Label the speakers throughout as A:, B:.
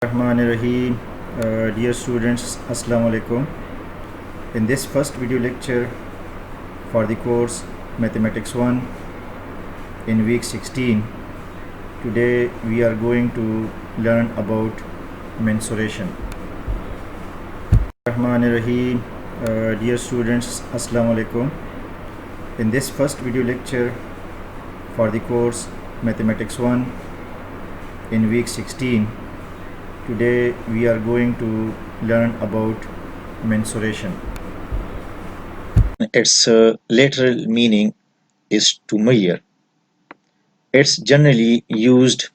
A: Rahim. Dear students, Assalamu alaikum. In this first video lecture for the course Mathematics 1 in week 16, today we are going to learn about mensuration. Rahim. Dear students, Assalamu alaikum. In this first video lecture for the course Mathematics 1 in week 16, today we are going to learn about mensuration.
B: Its literal meaning is to measure. It's generally used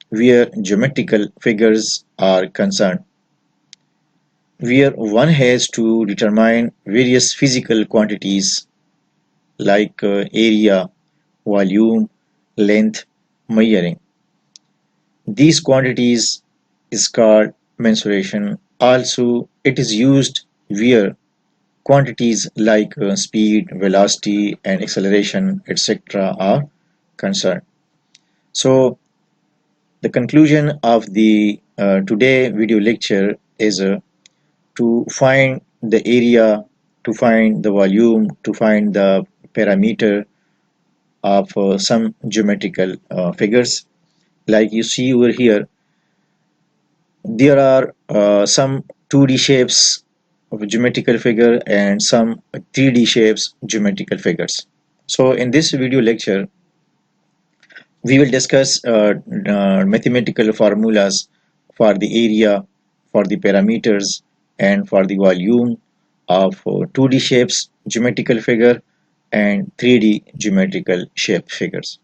B: where geometrical figures are concerned, where one has to determine various physical quantities like area, volume, length, measuring. These quantities is called mensuration. Also, it is used where quantities like speed, velocity, and acceleration, etc., are concerned. So, the conclusion of the today video lecture is to find the area, to find the volume, to find the parameter of some geometrical figures. Like you see over here, there are some 2D shapes of a geometrical figure and some 3D shapes geometrical figures. So in this video lecture, we will discuss mathematical formulas for the area, for the parameters, and for the volume of 2D shapes geometrical figure and 3D geometrical shape figures.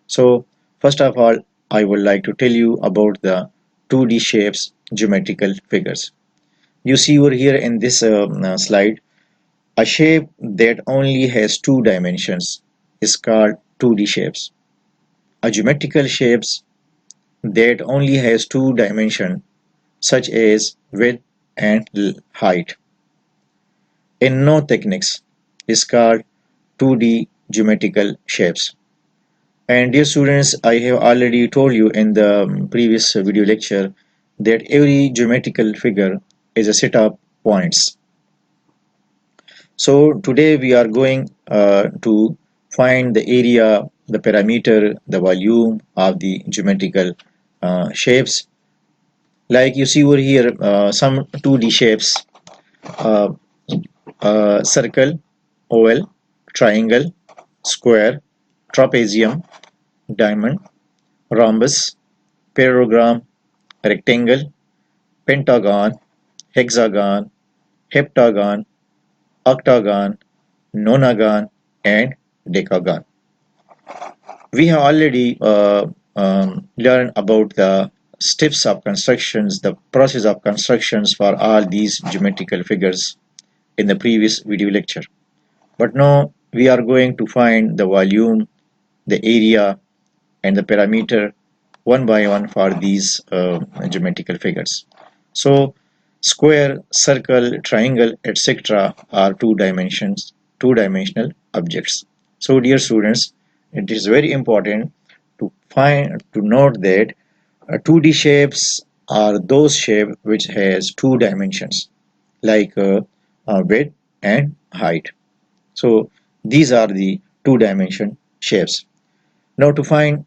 B: So first of all, I would like to tell you about the 2D shapes geometrical figures. You see over here in this slide, a shape that only has two dimensions is called 2D shapes. A geometrical shapes that only has two dimensions such as width and height in no techniques is called 2D geometrical shapes. And dear students, I have already told you in the previous video lecture that every geometrical figure is a set of points. So today we are going to find the area, the parameter, the volume of the geometrical shapes. Like you see over here, some 2D shapes, uh, circle, oval, triangle, square, trapezium, diamond, rhombus, parallelogram, rectangle, pentagon, hexagon, heptagon, octagon, nonagon, and decagon. We have already learned about the steps of constructions, the process of constructions for all these geometrical figures in the previous video lecture. But now we are going to find the volume, the area, and the parameter one by one for these geometrical figures. So square, circle, triangle, etc. are two-dimensional objects. So dear students, it is very important to note that 2D shapes are those shapes which has two dimensions like width and height. So these are the two-dimension shapes. Now to find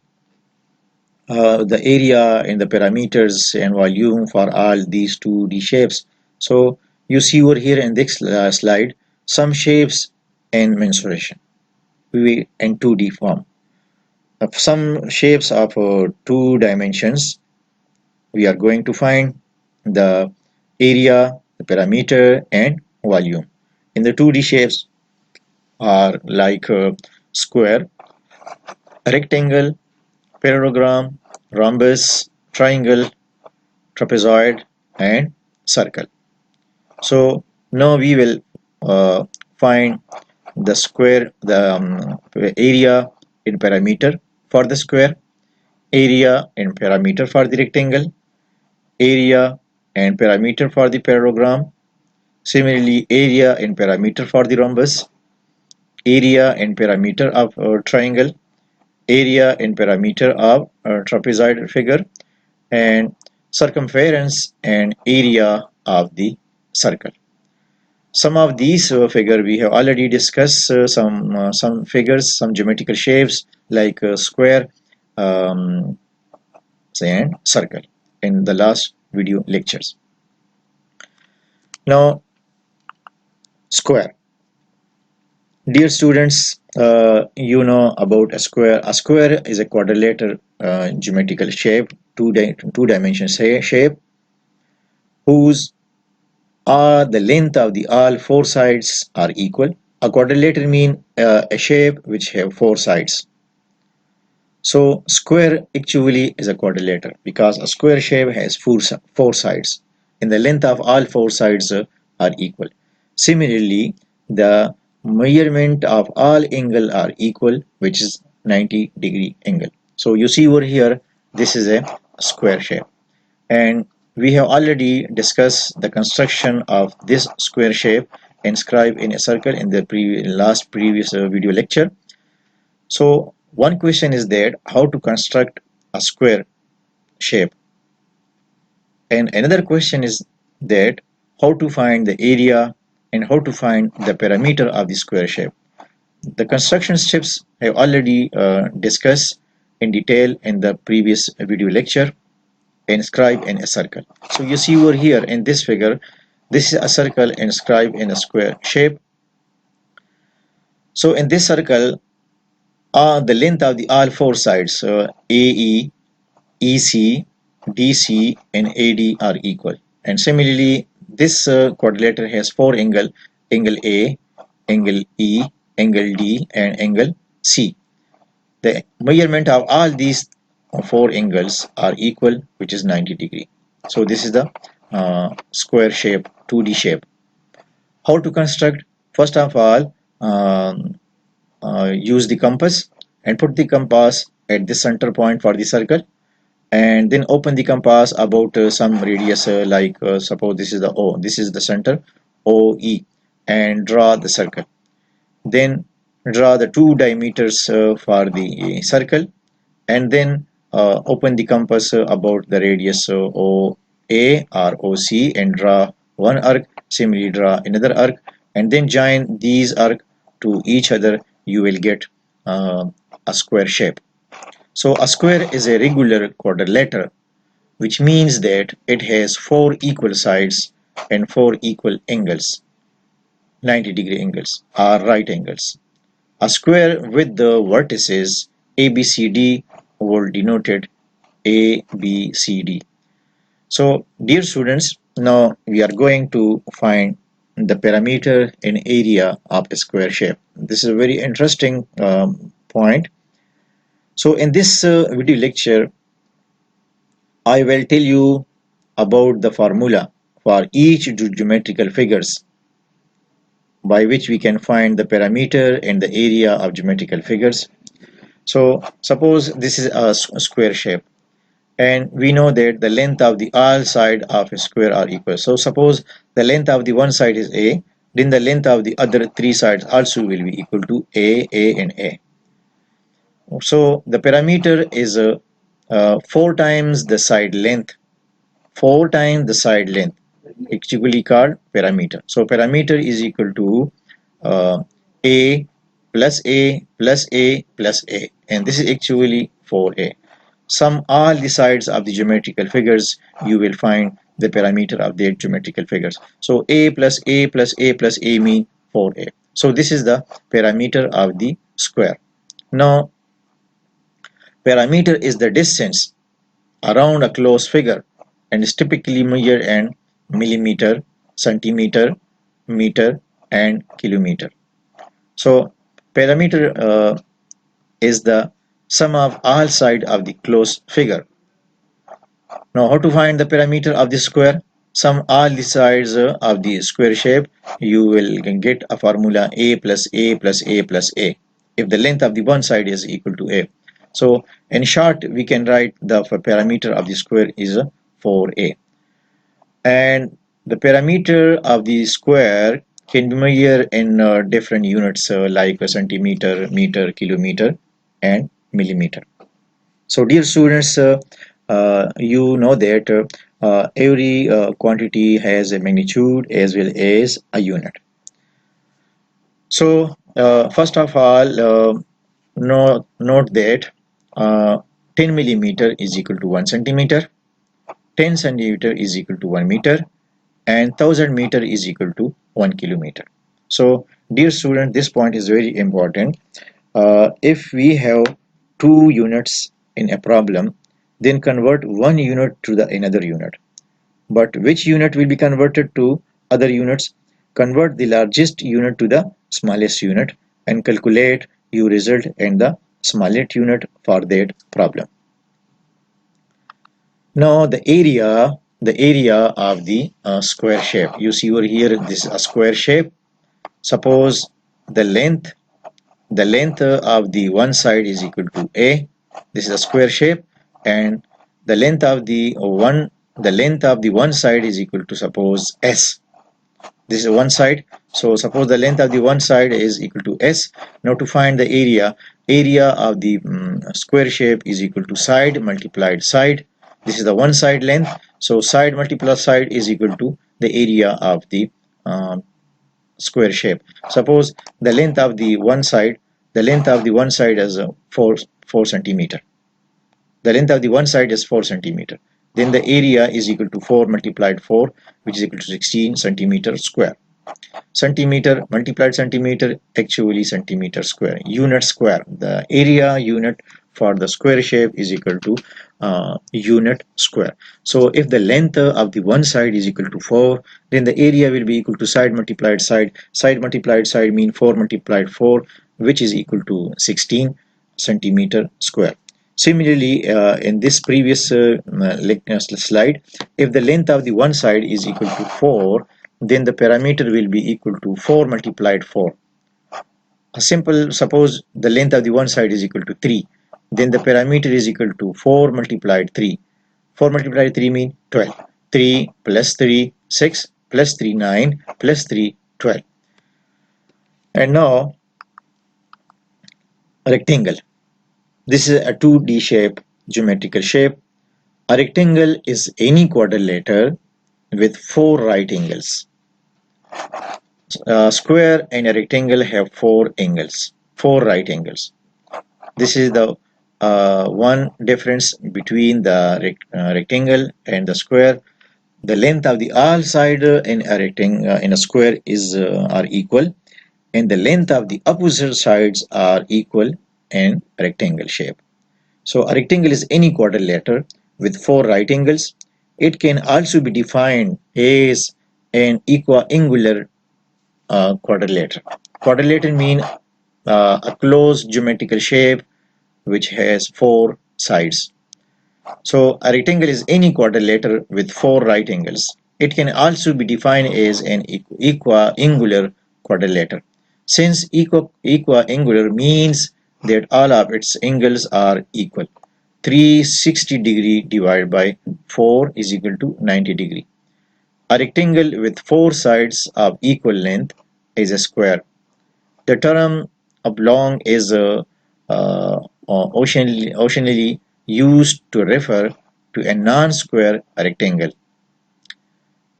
B: the area and the parameters and volume for all these 2D shapes. So you see over here in this slide some shapes and mensuration in 2D form. Some shapes of two dimensions, we are going to find the area, the parameter, and volume. In the 2D shapes are like square, rectangle, parallelogram, rhombus, triangle, trapezoid, and circle. So now we will find the square, the area in parameter for the square, area and parameter for the rectangle, area and parameter for the parallelogram, similarly area and parameter for the rhombus, area and parameter of triangle, area and parameter of trapezoid figure, and circumference and area of the circle. Some of these figure we have already discussed, some figures, some geometrical shapes like square um, and circle in the last video lectures. Now, square. Dear students, you know about a square. A square is a quadrilateral geometrical shape, two-dimensional shape, whose the length of the all four sides are equal. A quadrilateral means a shape which have four sides. So square actually is a quadrilateral because a square shape has four sides and the length of all four sides are equal. Similarly, the measurement of all angle are equal, which is 90-degree angle. So you see over here, this is a square shape, and we have already discussed the construction of this square shape inscribed in a circle in the previous video lecture. So one question is that how to construct a square shape, and another question is that how to find the area and how to find the perimeter of the square shape. The construction steps have already discussed in detail in the previous video lecture inscribed in a circle. So you see over here in this figure, this is a circle inscribed in a square shape. So in this circle, the length of the all four sides AE, EC, DC and AD are equal, and similarly this quadrilateral has four angle A, angle E, angle D and angle C. The measurement of all these four angles are equal, which is 90-degree. So this is the square shape, 2D shape. How to construct? First of all, use the compass and put the compass at the center point for the circle, and then open the compass about some radius like suppose this is the O, this is the center OE, and draw the circle. Then draw the two diameters for the circle, and then open the compass about the radius OA or OC and draw one arc. Similarly draw another arc and then join these arcs to each other. You will get a square shape. So a square is a regular quadrilateral, which means that it has four equal sides and four equal angles, 90-degree angles or right angles. A square with the vertices ABCD will denoted ABCD. So dear students, now we are going to find the perimeter and area of a square shape. This is a very interesting point. So in this video lecture, I will tell you about the formula for each geometrical figures by which we can find the perimeter and the area of geometrical figures. So suppose this is a square shape, and we know that the length of the all side of a square are equal. So suppose the length of the one side is A, then the length of the other three sides also will be equal to A and A. So the perimeter is 4 times the side length, 4 times the side length, actually called perimeter. So perimeter is equal to A plus A plus A plus A, and this is actually 4A. Sum all the sides of the geometrical figures, you will find the perimeter of their geometrical figures. So A plus A plus A plus A mean 4A. So this is the perimeter of the square. Now perimeter is the distance around a closed figure and is typically measured in millimeter, centimeter, meter and kilometer. So perimeter is the sum of all sides of the closed figure. Now how to find the perimeter of the square? Sum all the sides of the square shape. You will get a formula A plus A plus A plus A if the length of the one side is equal to A. So in short, we can write the perimeter of the square is 4A. And the perimeter of the square can be measured in different units like a centimeter, meter, kilometer and millimeter. So dear students, you know that every quantity has a magnitude as well as a unit. So first of all, note that 10 millimeter is equal to 1 centimeter, 10 centimeter is equal to 1 meter, and 1000 meter is equal to 1 kilometer. So dear student, this point is very important. If we have two units in a problem, then convert one unit to the another unit. But which unit will be converted to other units? Convert the largest unit to the smallest unit and calculate your result and the smallest unit for that problem. Now the area of the square shape. You see over here, this is a square shape. Suppose the length of the one side is equal to A. This is a square shape, and the length of the one side is equal to, suppose, S. This is one side. So suppose the length of the one side is equal to S. Now to find the area of the square shape is equal to side multiplied side. This is the one side length. So side multiplied side is equal to the area of the square shape. Suppose the length of the one side is 4 centimeter. The length of the one side is 4 centimeter. Then the area is equal to 4 multiplied 4, which is equal to 16 centimeter square. Centimeter multiplied centimeter, actually centimeter square. Unit square. The area unit for the square shape is equal to unit square. So if the length of the one side is equal to 4, then the area will be equal to side multiplied side. Side multiplied side mean 4 multiplied 4, which is equal to 16 centimeter square. Similarly, in this previous slide, if the length of the one side is equal to 4, then the parameter will be equal to 4 multiplied 4. Suppose the length of the one side is equal to 3, then the parameter is equal to 4 multiplied 3. 4 multiplied 3 mean 12. 3 plus 3, 6, plus 3, 9, plus 3, 12. And now, a rectangle. This is a 2D shape, geometrical shape. A rectangle is any quadrilateral with 4 right angles. A square and a rectangle have 4 right angles. This is the one difference between the rectangle and the square. The length of the all side in a rectangle in a square is are equal, and the length of the opposite sides are equal in rectangle shape. So a rectangle is any quadrilateral with 4 right angles. It can also be defined as an equiangular quadrilateral. Quadrilateral mean a closed geometrical shape which has 4 sides. So a rectangle is any quadrilateral with 4 right angles. It can also be defined as an equiangular quadrilateral. Since equiangular means that all of its angles are equal. 360 degree divided by 4 is equal to 90 degree. A rectangle with 4 sides of equal length is a square. The term oblong is occasionally used to refer to a non-square rectangle.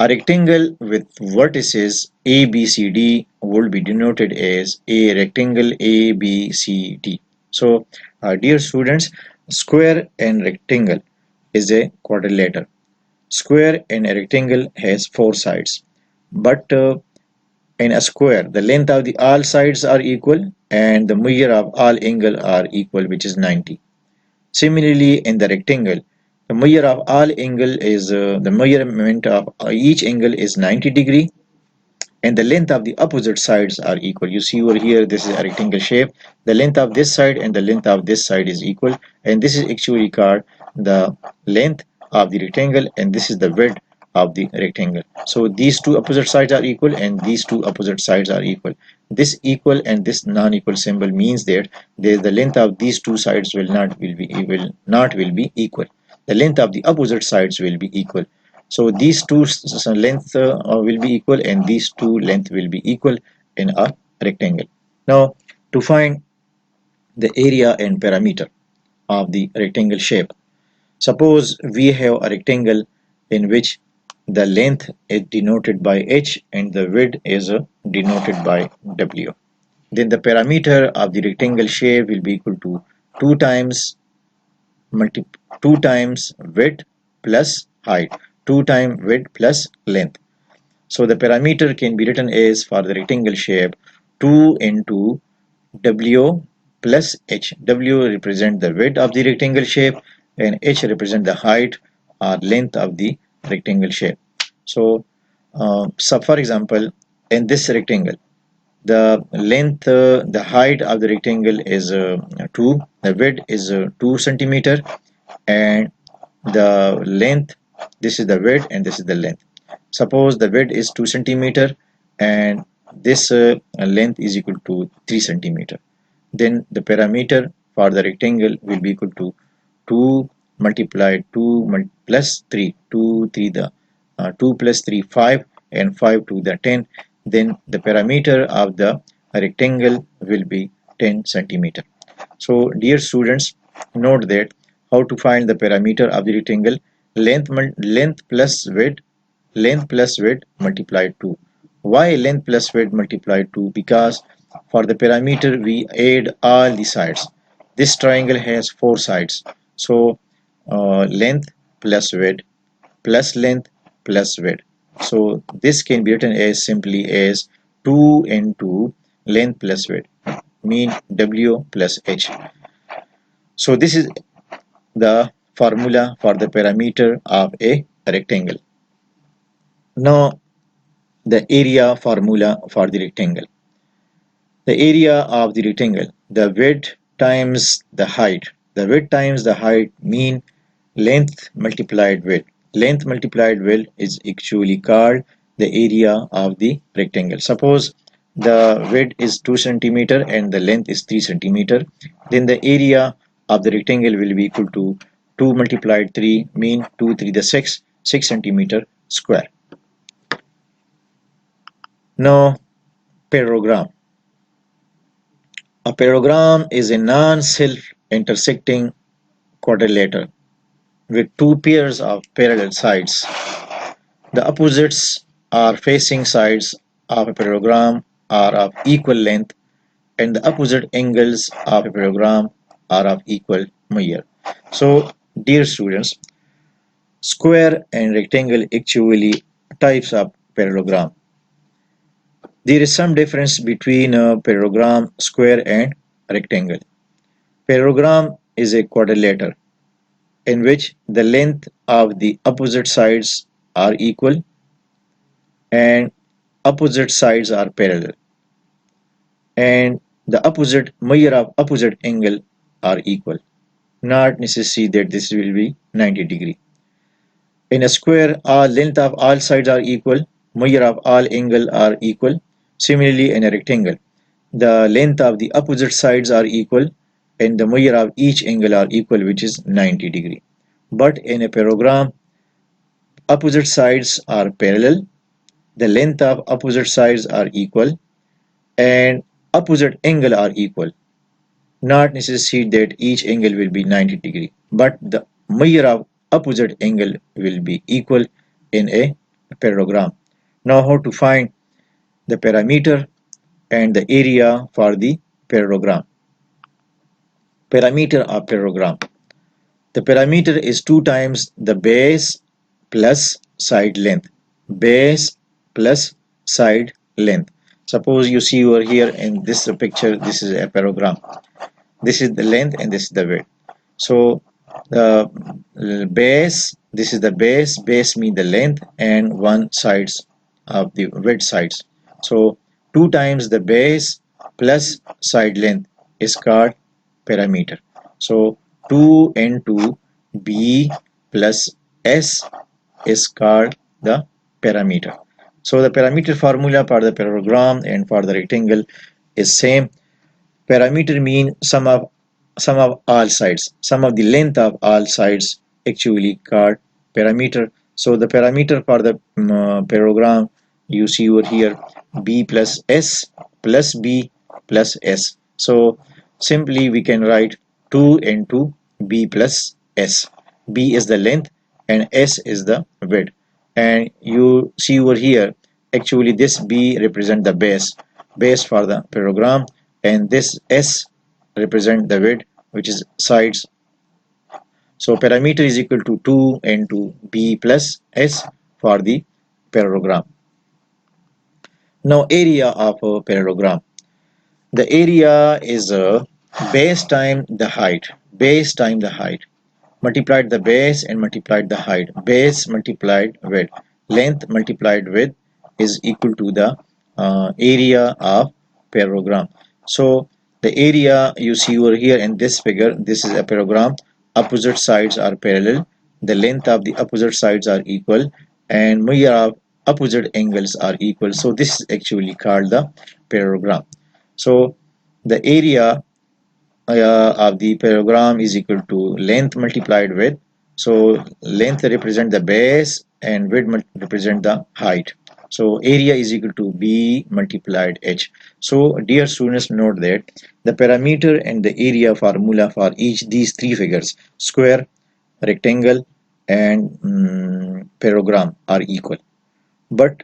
B: A rectangle with vertices A, B, C, D would be denoted as a rectangle A, B, C, D. So, dear students, square and rectangle is a quadrilateral. Square and a rectangle has 4 sides, but in a square, the length of the all sides are equal and the measure of all angle are equal, which is 90. Similarly, in the rectangle, the measure of all angle is the measurement of each angle is 90 degree, and the length of the opposite sides are equal. You see over here, this is a rectangle shape. The length of this side and the length of this side is equal, and this is actually called the length of the rectangle, and this is the width of the rectangle. So these two opposite sides are equal and these two opposite sides are equal. This equal and this non-equal symbol means that the length of these two sides will not be equal. The length of the opposite sides will be equal. So these two length will be equal and these two length will be equal in a rectangle. Now to find the area and perimeter of the rectangle shape. Suppose we have a rectangle in which the length is denoted by h and the width is denoted by w. Then the parameter of the rectangle shape will be equal to 2 times 2 times width plus height, 2 times width plus length. So the parameter can be written as, for the rectangle shape, 2 into w plus h. W represent the width of the rectangle shape and h represent the height or length of the rectangle shape. So for example, in this rectangle, the length, the height of the rectangle is 2, the width is 2 centimeter, and the length, this is the width and this is the length. Suppose the width is 2 centimeter and this length is equal to 3 centimeter. Then the parameter for the rectangle will be equal to 2 multiplied 2 plus 3, 2 3 the 2 plus 3 5 and 5 to the 10. Then the parameter of the rectangle will be 10 centimeter. So dear students, note that how to find the parameter of the rectangle: length plus width multiplied 2. Why length plus width multiplied 2? Because for the parameter we add all the sides. This triangle has 4 sides. So length plus width plus length plus width. So this can be written as simply as 2 into length plus width, mean w plus h. So this is the formula for the parameter of a rectangle. Now the area formula for the rectangle. The area of the rectangle, the width times the height. The width times the height mean length multiplied width. Length multiplied width is actually called the area of the rectangle. Suppose the width is 2 centimeter and the length is 3 centimeter. Then the area of the rectangle will be equal to 2 multiplied 3, mean 2 3 the 6 centimeter square. Now parallelogram. A parallelogram is a non-self-intersecting quadrilateral with two pairs of parallel sides. The opposites or facing sides of a parallelogram are of equal length and the opposite angles of a parallelogram are of equal measure. So dear students, square and rectangle actually types of parallelogram. There is some difference between a parallelogram, square and rectangle. Parallelogram is a quadrilateral in which the length of the opposite sides are equal and opposite sides are parallel, and the opposite measure of opposite angle are equal. Not necessary that this will be 90 degree. In a square, all length of all sides are equal, measure of all angle are equal. Similarly, in a rectangle, the length of the opposite sides are equal and the measure of each angle are equal, which is 90 degree. But in a parallelogram, opposite sides are parallel, the length of opposite sides are equal, and opposite angle are equal. Not necessary that each angle will be 90 degree, but the measure of opposite angle will be equal in a parallelogram. Now how to find the parameter and the area for the parallelogram. Parameter of parallelogram. The parameter is 2 times the base plus side length. Base plus side length. Suppose you see over here in this picture, this is a parallelogram. This is the length and this is the width. So the base, this is the base means the length and one sides of the width sides. So 2 times the base plus side length is called parameter. So 2 into b plus s is called the parameter. So the parameter formula for the parallelogram and for the rectangle is same. Parameter mean sum of all sides, sum of the length of all sides, actually called parameter. So the parameter for the parallelogram you see over here, b plus s plus b plus s. So simply we can write 2 into b plus s. B is the length, and S is the width. And you see over here, actually this B represent the base for the parallelogram, and this S represent the width, which is sides. So parameter is equal to 2 into B plus S for the parallelogram. Now area of a parallelogram. The area is a base time the height. Base time the height. Multiplied the base and multiplied the height. Base multiplied width. Length multiplied width is equal to the area of parallelogram. So the area you see over here in this figure, this is a parallelogram. Opposite sides are parallel. The length of the opposite sides are equal, and measure of opposite angles are equal. So this is actually called the parallelogram. So the area of the parallelogram is equal to length multiplied width. So length represent the base and width represent the height. So area is equal to B multiplied H. So dear students, note that the parameter and the area formula for each these three figures, square, rectangle, and parallelogram, are equal. But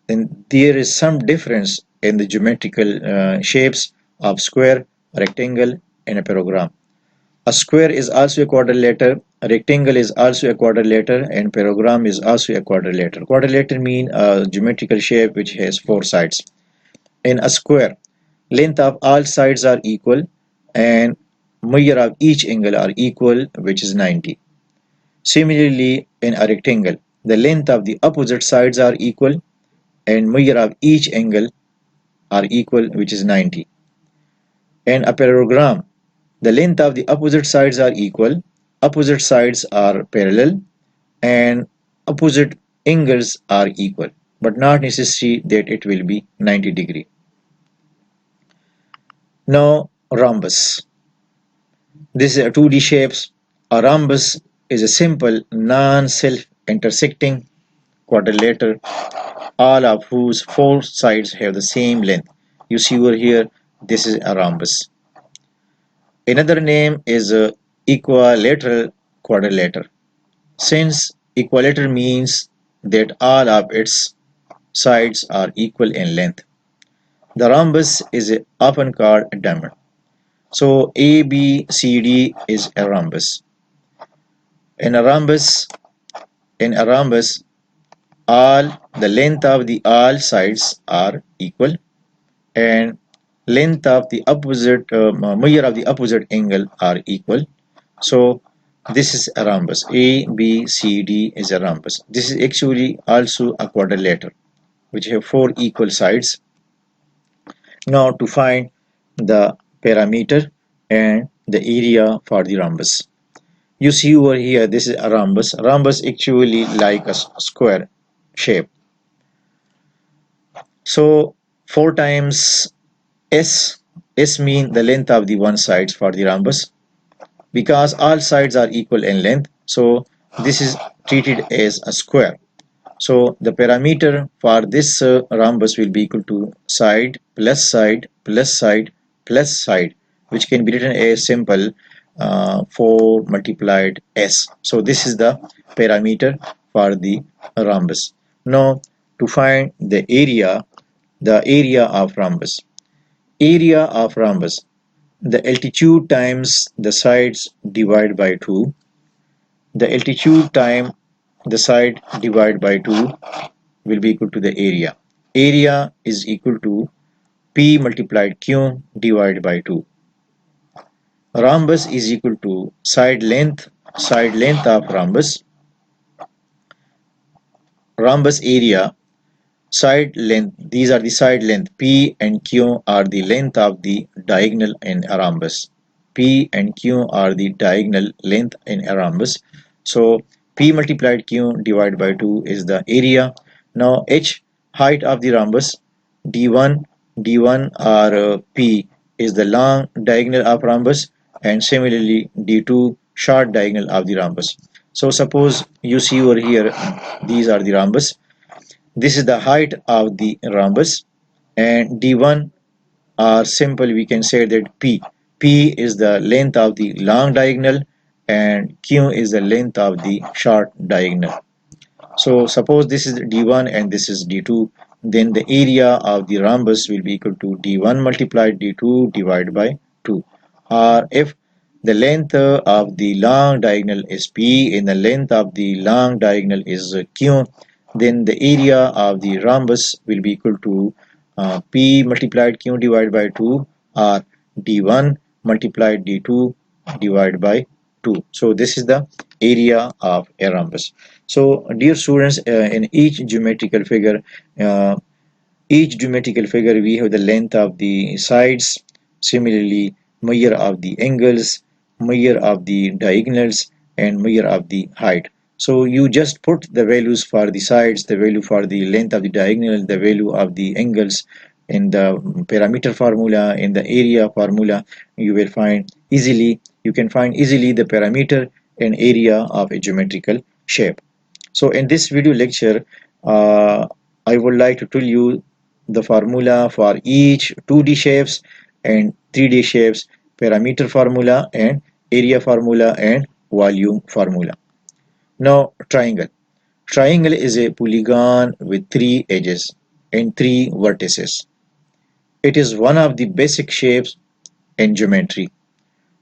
B: then there is some difference in the geometrical shapes of square, rectangle, and a parallelogram. A square is also a quadrilateral, a rectangle is also a quadrilateral, and parallelogram is also a quadrilateral. Quadrilateral means a geometrical shape which has four sides. In a square, length of all sides are equal, and measure of each angle are equal, which is 90. Similarly, in a rectangle, the length of the opposite sides are equal, and measure of each angle are equal, which is 90. In a parallelogram, the length of the opposite sides are equal, opposite sides are parallel, and opposite angles are equal, but not necessary that it will be 90 degree. Now rhombus. This is a 2D shapes. A rhombus is a simple non-self-intersecting quadrilateral, all of whose four sides have the same length. You see over here, this is a rhombus. Another name is equilateral quadrilateral. Since equilateral means that all of its sides are equal in length. The rhombus is often called a diamond. So ABCD is a rhombus. In a rhombus, all the length of the all sides are equal, and length of the opposite measure of the opposite angle are equal. So this is a rhombus. ABCD is a rhombus. This is actually also a quadrilateral which have four equal sides. Now to find the parameter and the area for the rhombus. You see over here, this is a rhombus. Rhombus actually like a square shape. So 4 times S. S mean the length of the one sides for the rhombus. Because all sides are equal in length, so this is treated as a square. So the parameter for this rhombus will be equal to side plus side plus side plus side, which can be written as simple 4 multiplied S. So this is the parameter for the rhombus. Now to find the area of rhombus. Area of rhombus. The altitude times the sides divided by 2. The altitude times the side divided by 2 will be equal to the area. Area is equal to P multiplied Q divided by 2. Rhombus is equal to side length of rhombus. Rhombus area, side length, these are the side length. P and Q are the length of the diagonal in a rhombus. P and Q are the diagonal length in a rhombus. So P multiplied Q divided by 2 is the area. Now H, height of the rhombus. D1 or P is the long diagonal of rhombus, and similarly D2 short diagonal of the rhombus. So suppose you see over here, these are the rhombus. This is the height of the rhombus, and D1 are simple, we can say that P is the length of the long diagonal, and Q is the length of the short diagonal. So suppose this is D1 and this is D2, then the area of the rhombus will be equal to D1 multiplied D2 divided by 2. Or if the length of the long diagonal is P and the length of the long diagonal is Q, then the area of the rhombus will be equal to P multiplied Q divided by 2 or D1 multiplied D2 divided by 2. So this is the area of a rhombus. So dear students, in uh, each geometrical figure we have the length of the sides, similarly measure of the angles, measure of the diagonals, and measure of the height. So you just put the values for the sides, the value for the length of the diagonal, the value of the angles in the parameter formula, in the area formula. You will find easily, you can find easily the parameter and area of a geometrical shape. So in this video lecture, I would like to tell you the formula for each 2D shapes and 3D shapes, parameter formula and area formula and volume formula. Now triangle. Triangle is a polygon with 3 edges and 3 vertices. It is one of the basic shapes in geometry.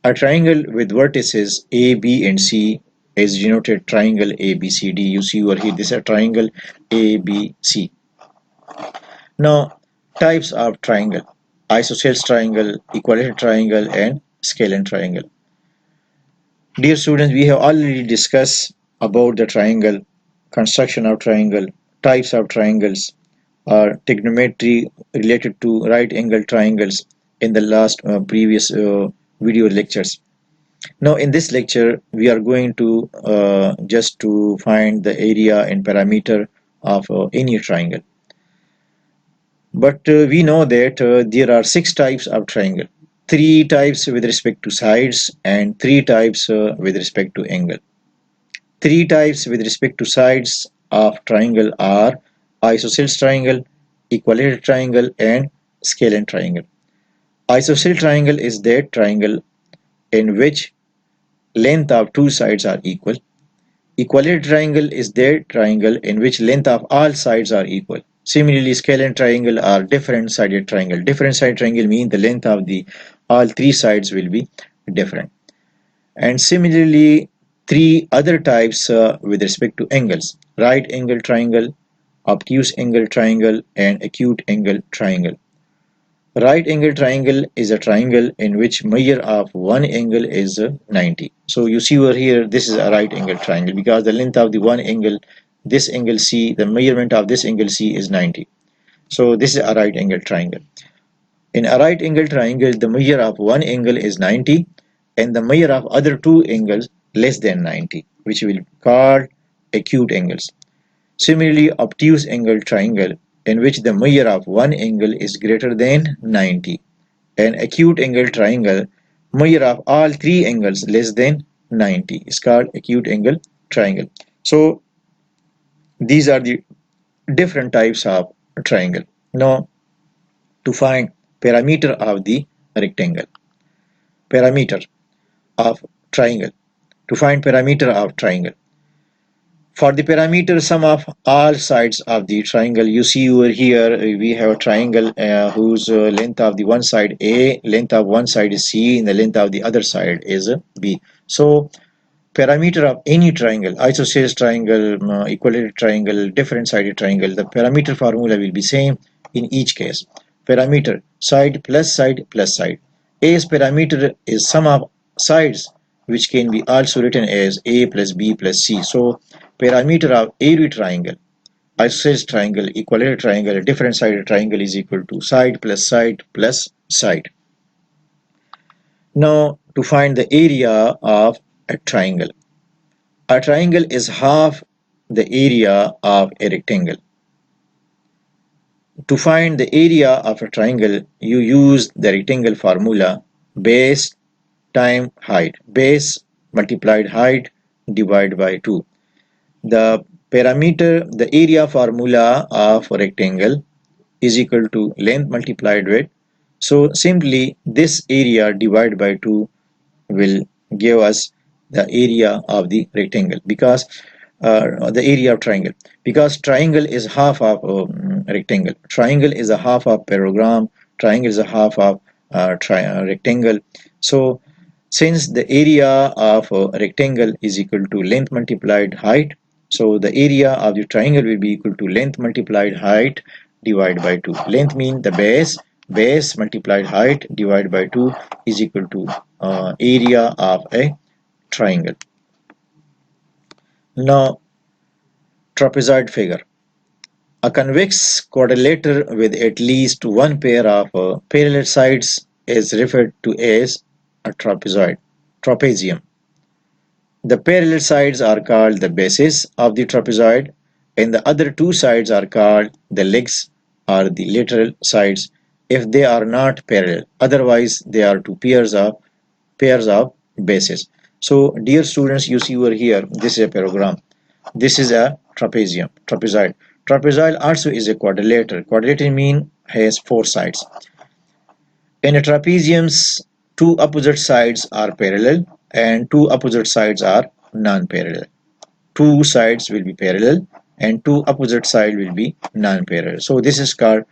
B: A triangle with vertices A, B and C is denoted triangle ABCD. You see over here, this is a triangle ABC. Now, types of triangle: isosceles triangle, equilateral triangle, and scalene triangle. Dear students, we have already discussed about the triangle, construction of triangle, types of triangles, or trigonometry related to right angle triangles in the last previous video lectures. Now in this lecture we are going to just to find the area and parameter of any triangle. But we know that there are 6 types of triangle, 3 types with respect to sides and 3 types with respect to angle. 3 types with respect to sides of triangle are isosceles triangle, equilateral triangle, and scalene triangle. Isosceles triangle is that triangle in which length of 2 sides are equal. Equilateral triangle is that triangle in which length of all sides are equal. Similarly, scalene triangle are different sided triangle. Different sided triangle mean the length of the all 3 sides will be different. And similarly, 3 other types with respect to angles: right angle triangle, obtuse angle triangle, and acute angle triangle. Right angle triangle is a triangle in which measure of one angle is 90. So you see over here, this is a right angle triangle because the length of the one angle, this angle C, the measurement of this angle C is 90. So this is a right angle triangle. In a right angle triangle, the measure of one angle is 90 and the measure of other 2 angles less than 90, which we will call acute angles. Similarly, obtuse angle triangle in which the measure of one angle is greater than 90. An acute angle triangle, measure of all 3 angles less than 90 is called acute angle triangle. So these are the different types of triangle. Now to find parameter of the rectangle, parameter of triangle, to find parameter of triangle. For the parameter sum of all sides of the triangle, you see over here we have a triangle whose length of the one side A, length of one side is C, and the length of the other side is B. So parameter of any triangle, isosceles triangle, equilateral triangle, different sided triangle, the parameter formula will be same in each case. Parameter side plus side plus side. A's parameter is sum of sides, which can be also written as A plus B plus C. So parameter of every triangle, isosceles triangle, equilateral triangle, different sided triangle is equal to side plus side plus side. Now to find the area of a triangle. A triangle is half the area of a rectangle. To find the area of a triangle, you use the rectangle formula: base time height, base multiplied height divided by 2. The parameter, the area formula of a rectangle is equal to length multiplied width. So simply this area divided by 2 will give us the area of the rectangle, because the area of triangle, because triangle is half of rectangle, triangle is a half of parallelogram, triangle is a half of rectangle. So since the area of a rectangle is equal to length multiplied height, so the area of the triangle will be equal to length multiplied height divided by 2. Length means the base multiplied height divided by 2 is equal to area of a triangle. Now, trapezoid figure. A convex quadrilateral with at least one pair of parallel sides is referred to as a trapezium. The parallel sides are called the bases of the trapezoid, and the other two sides are called the legs or the lateral sides if they are not parallel. Otherwise, they are two pairs of bases. So, dear students, you see over here, this is a parallelogram. This is a trapezoid. Trapezoid also is a quadrilateral. Quadrilateral mean has four sides. In a trapezium's two opposite sides are parallel and two opposite sides are non-parallel. Two sides will be parallel and two opposite sides will be non-parallel. So this is called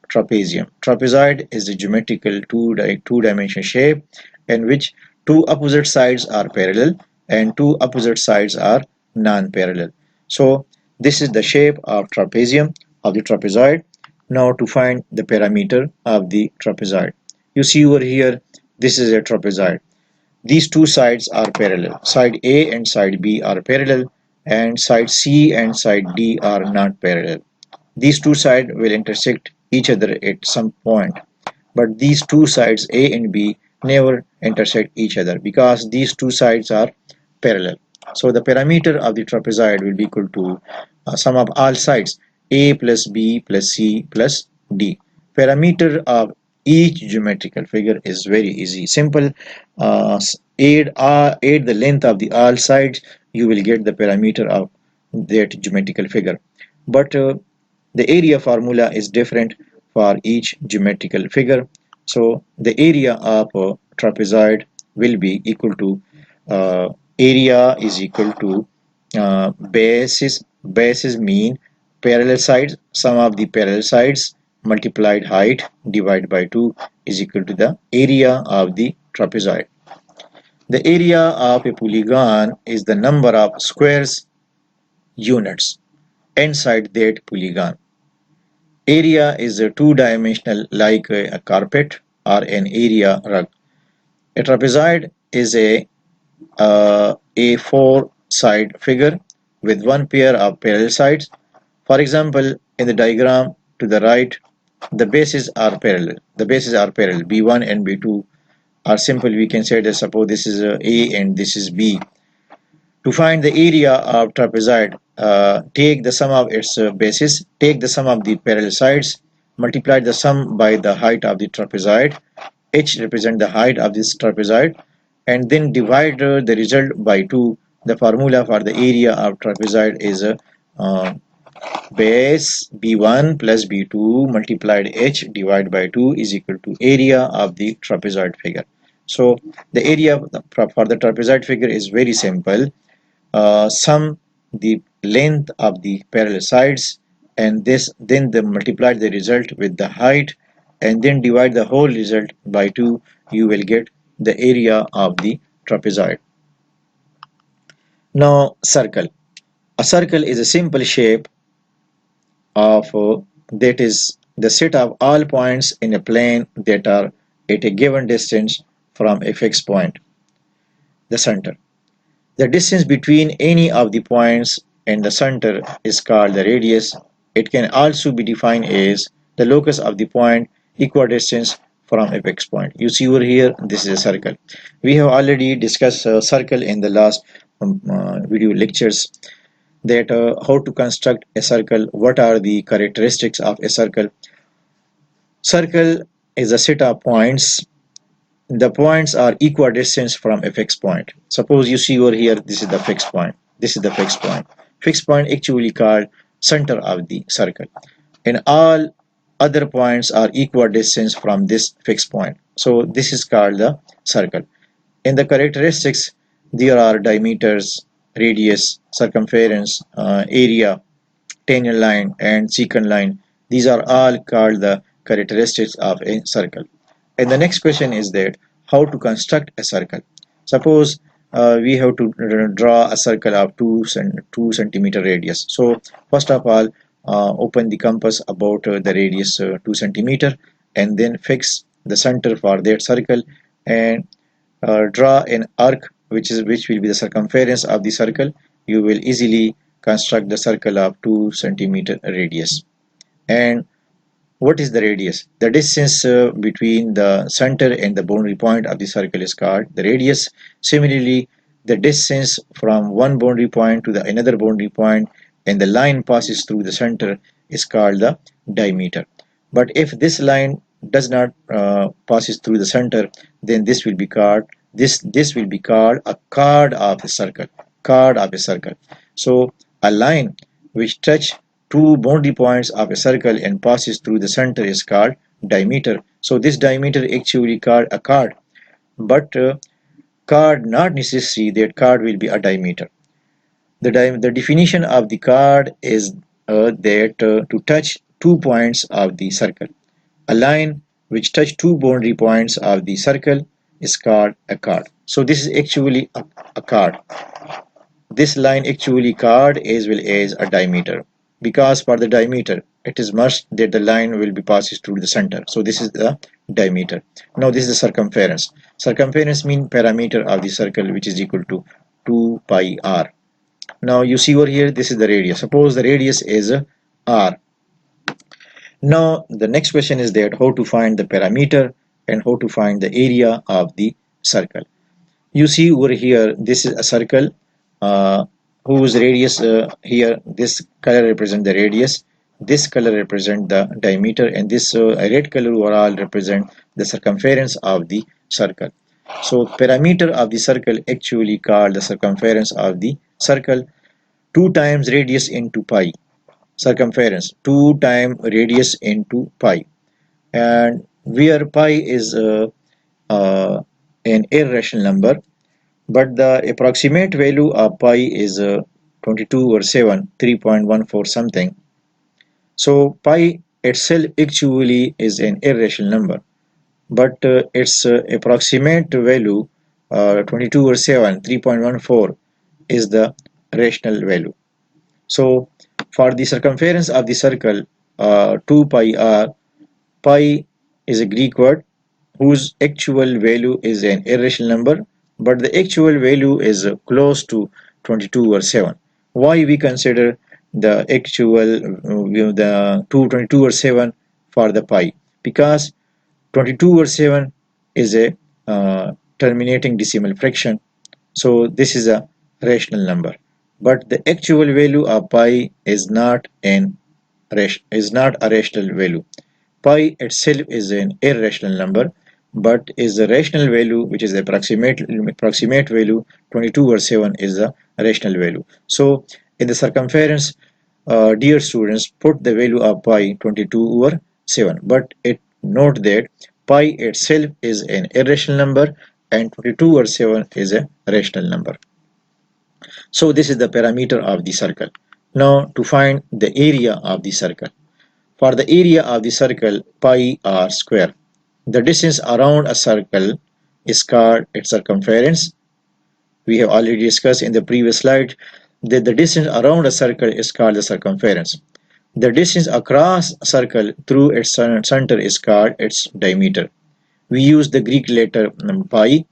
B: trapezium. Trapezoid is a geometrical two-dimensional shape in which two opposite sides are parallel and two opposite sides are non-parallel. So this is the shape of trapezium, of the trapezoid. Now to find the parameter of the trapezoid. You see over here, this is a trapezoid. These two sides are parallel. Side A and side B are parallel, and side C and side D are not parallel. These two sides will intersect each other at some point, but these two sides A and B never intersect each other because these two sides are parallel. So the parameter of the trapezoid will be equal to sum of all sides A plus B plus C plus D. Parameter of each geometrical figure is very easy, simple. Add the length of the all sides, you will get the parameter of that geometrical figure. But the area formula is different for each geometrical figure. So the area of a trapezoid will be equal to area is equal to bases mean parallel sides, sum of the parallel sides multiplied height divided by 2 is equal to the area of the trapezoid. The area of a polygon is the number of squares units inside that polygon. Area is a two-dimensional like a carpet or an area rug. A trapezoid is a four-side figure with one pair of parallel sides. For example, in the diagram to the right, the bases are parallel. The bases are parallel. B1 and B2 are simple. We can say that suppose this is A and this is B. To find the area of trapezoid, take the sum of its bases, take the sum of the parallel sides, multiply the sum by the height of the trapezoid, h represent the height of this trapezoid, and then divide the result by 2. The formula for the area of trapezoid is base b1 plus b2 multiplied h divided by 2 is equal to area of the trapezoid figure. So the area for the trapezoid figure is very simple. Sum the length of the parallel sides and then multiply the result with the height and then divide the whole result by 2. You will get the area of the trapezoid. Now circle. A circle is a simple shape of that is the set of all points in a plane that are at a given distance from a fixed point, the center. The distance between any of the points and the center is called the radius. It can also be defined as the locus of the point equidistance from a fixed point. You see over here, this is a circle. We have already discussed a circle in the last video lectures, that how to construct a circle, what are the characteristics of a circle. Circle is a set of points. The points are equidistant from a fixed point. Suppose you see over here, this is the fixed point. This is the fixed point. Fixed point actually called center of the circle. And all other points are equidistant from this fixed point. So this is called the circle. In the characteristics, There are diameters, radius, circumference, area, tangent line, and secant line. These are all called the characteristics of a circle. And the next question is that how to construct a circle. Suppose we have to draw a circle of 2 centimeter radius. So first of all, open the compass about the radius 2 centimeter, and then fix the center for that circle, and draw an arc which will be the circumference of the circle. You will easily construct the circle of 2 centimeter radius. And what is the radius? The distance between the center and the boundary point of the circle is called the radius. Similarly, the distance from one boundary point to the another boundary point and the line passes through the center is called the diameter. But if this line does not passes through the center, then this will be called a chord of a circle. Chord of a circle. So a line which touch two boundary points of a circle and passes through the center is called diameter. So this diameter actually called a chord, but chord not necessary that chord will be a diameter. The definition of the chord is that to touch 2 points of the circle. A line which touch two boundary points of the circle is called a chord. So this is actually a chord. This line actually chord as well as a diameter, because for the diameter it is must that the line will be passes through the center. So this is the diameter. Now this is the circumference. Circumference means parameter of the circle, which is equal to 2 pi r. Now you see over here, this is the radius. Suppose the radius is r. Now the next question is that how to find the parameter and how to find the area of the circle. You see over here, this is a circle whose radius here, this color represent the radius, this color represent the diameter, and this red color overall represent the circumference of the circle. So parameter of the circle actually called the circumference of the circle. 2 times radius into pi. Circumference 2 times radius into pi, and where pi is an irrational number, but the approximate value of pi is 22 or 7, 3.14 something. So pi itself actually is an irrational number, but its approximate value 22 or 7, 3.14 is the rational value. So for the circumference of the circle 2 pi r, pi is a Greek word whose actual value is an irrational number, but the actual value is close to 22 or 7. Why we consider the actual the 22 or 7 for the pi? Because 22 or 7 is a terminating decimal fraction, so this is a rational number, but the actual value of pi is not a rational value. Pi itself is an irrational number, but is the rational value, which is the approximate value 22 or 7 is the rational value. So in the circumference, dear students, put the value of pi 22 over 7, but note that pi itself is an irrational number and 22 over 7 is a rational number. So this is the parameter of the circle. Now to find the area of the circle. For the area of the circle, pi r square. The distance around a circle is called its circumference. We have already discussed in the previous slide that the distance around a circle is called the circumference. The distance across a circle through its center is called its diameter. We use the Greek letter pi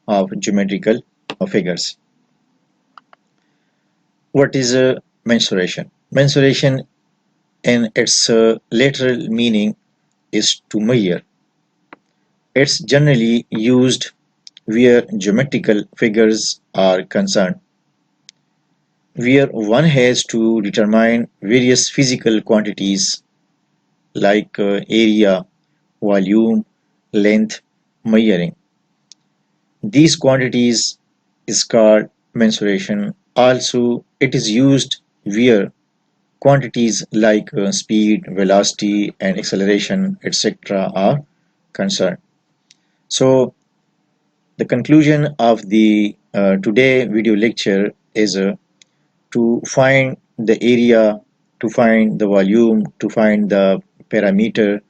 B: of geometrical figures. What is mensuration? Mensuration in its literal meaning is to measure. It's generally used where geometrical figures are concerned, where one has to determine various physical quantities like area, volume, length, measuring. These quantities is called mensuration. Also, it is used where quantities like speed, velocity, and acceleration, etc. are concerned. So the conclusion of the today video lecture is to find the area, to find the volume, to find the parameter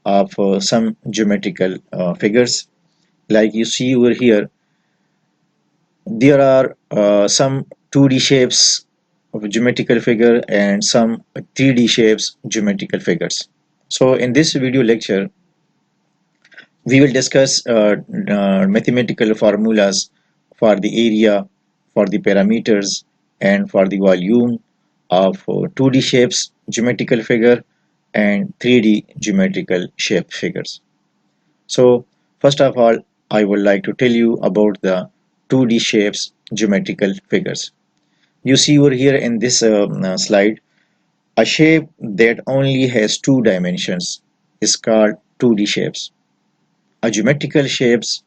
B: of some geometrical figures. Like you see over here, there are some 2D shapes of a geometrical figure and some 3D shapes geometrical figures. So in this video lecture, we will discuss mathematical formulas for the area, for the parameters, and for the volume of 2D shapes geometrical figure and 3D geometrical shape figures. So first of all, I would like to tell you about the 2D shapes geometrical figures. You see over here in this slide, a shape that only has two dimensions is called 2D shapes. A geometrical shapes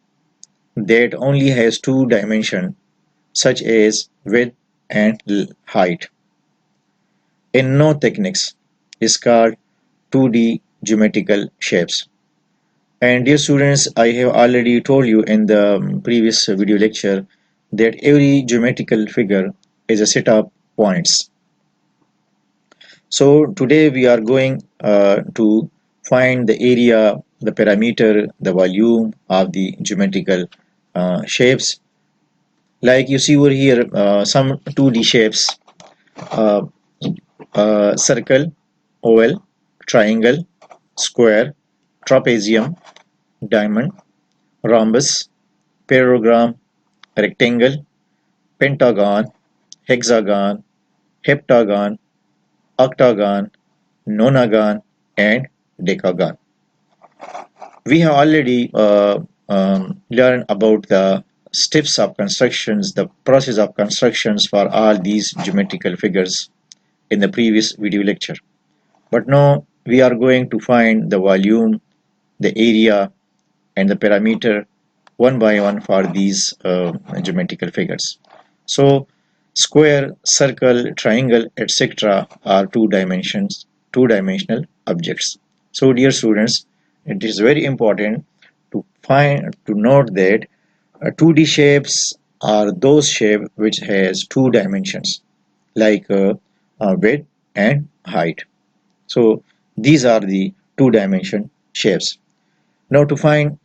B: that only has two dimensions such as width and height in no techniques is called 2D geometrical shapes. And dear students, I have already told you in the previous video lecture that every geometrical figure is a set of points. So today we are going to find the area, the parameter, the volume of the geometrical shapes. Like you see over here, some 2D shapes, uh, circle, oval, triangle, square, trapezium, diamond, rhombus, parallelogram, rectangle, pentagon, hexagon, heptagon, octagon, nonagon, and decagon. We have already learned about the steps of constructions, the process of constructions for all these geometrical figures in the previous video lecture. But now we are going to find the volume, the area, and the parameter one by one for these geometrical figures. So square, circle, triangle, etc. are two-dimensional objects. So dear students, it is very important to note that 2D shapes are those shapes which has two dimensions like width and height. So these are the two-dimension shapes. Now to find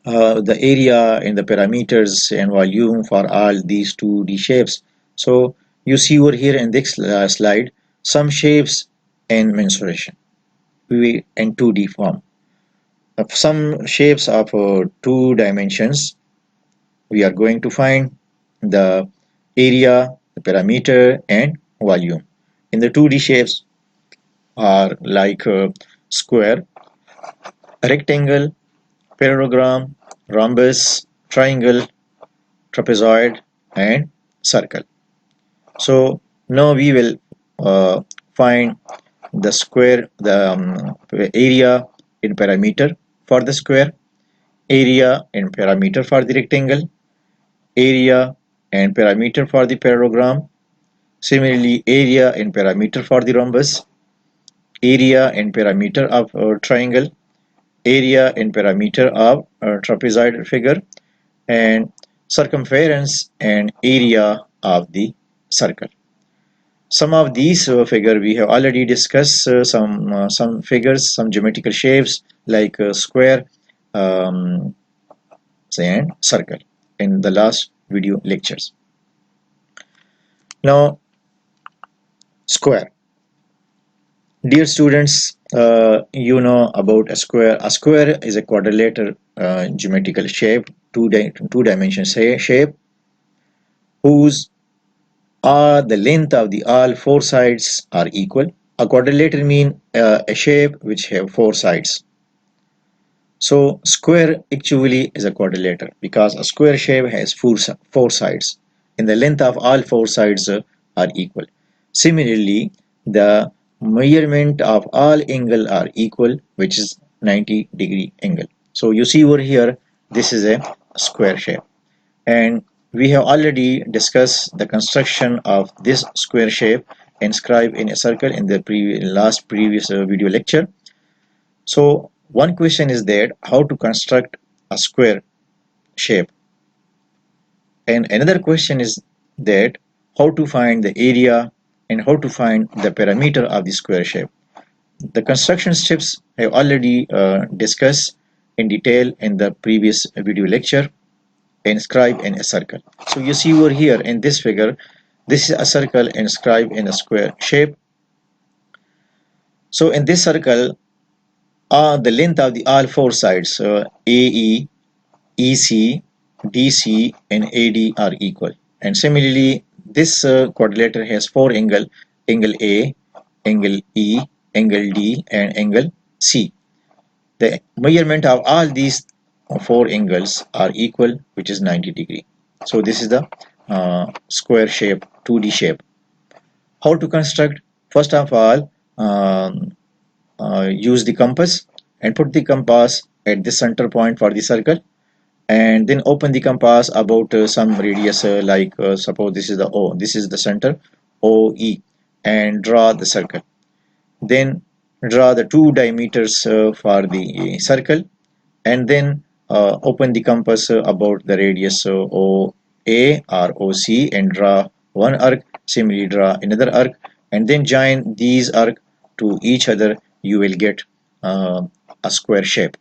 B: the area and the parameters and volume for all these 2D shapes. So you see over here in this slide some shapes and mensuration in 2D form. Some shapes of two dimensions. We are going to find the area, the parameter, and volume. In the 2D shapes are like square, rectangle, parallelogram, rhombus, triangle, trapezoid, and circle. So now we will find the square, the area in parameter for the square, area and parameter for the rectangle, area and parameter for the parallelogram, similarly area and parameter for the rhombus, area and parameter of triangle, area and parameter of trapezoid figure, and circumference and area of the circle. Some of these figure we have already discussed some figures, some geometrical shapes like square and circle in the last video lectures. Now square. Dear students, you know about a square. A square is a quadrilateral geometrical shape, two-dimensional shape, whose the length of the all four sides are equal. A quadrilateral means a shape which have four sides. So square actually is a quadrilateral because a square shape has four sides and the length of all four sides are equal. Similarly, the measurement of all angle are equal, which is 90-degree angle. So you see over here, this is a square shape, and we have already discussed the construction of this square shape inscribed in a circle in the previous video lecture. So one question is that how to construct a square shape. And another question is that how to find the area and how to find the parameter of the square shape. The construction steps I have already discussed in detail in the previous video lecture. Inscribe in a circle. So you see over here in this figure, this is a circle inscribed in a square shape. So in this circle, the length of the all four sides AE, EC, DC and AD are equal. And similarly, this quadrilateral has four angles: angle A, angle E, angle D and angle C. The measurement of all these four angles are equal, which is 90 degree. So this is the square shape, 2D shape. How to construct? First of all, use the compass and put the compass at the center point for the circle, and then open the compass about some radius like suppose this is the O, this is the center OE, and draw the circle. Then draw the two diameters for the circle, and then open the compass about the radius OA or OC and draw one arc. Similarly draw another arc and then join these arcs to each other. You will get a square shape.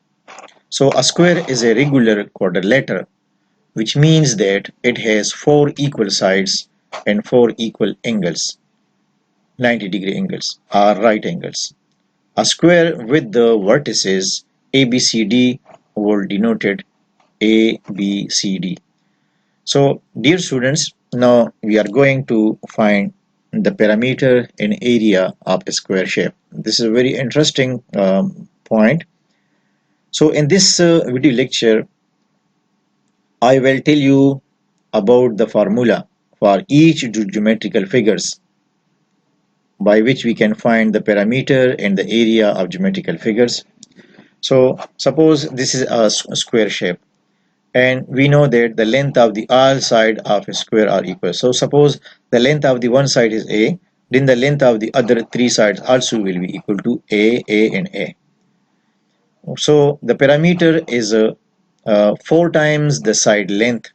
B: So a square is a regular quadrilateral, which means that it has four equal sides and four equal angles, 90-degree angles or right angles. A square with the vertices ABCD will denoted ABCD. So dear students, now we are going to find the parameter and area of a square shape. This is a very interesting point. So in this video lecture, I will tell you about the formula for each geometrical figures by which we can find the parameter and the area of geometrical figures. So suppose this is a square shape, and we know that the length of the all side of a square are equal. So suppose the length of the one side is A, then the length of the other three sides also will be equal to A and A. So the parameter is 4 times the side length,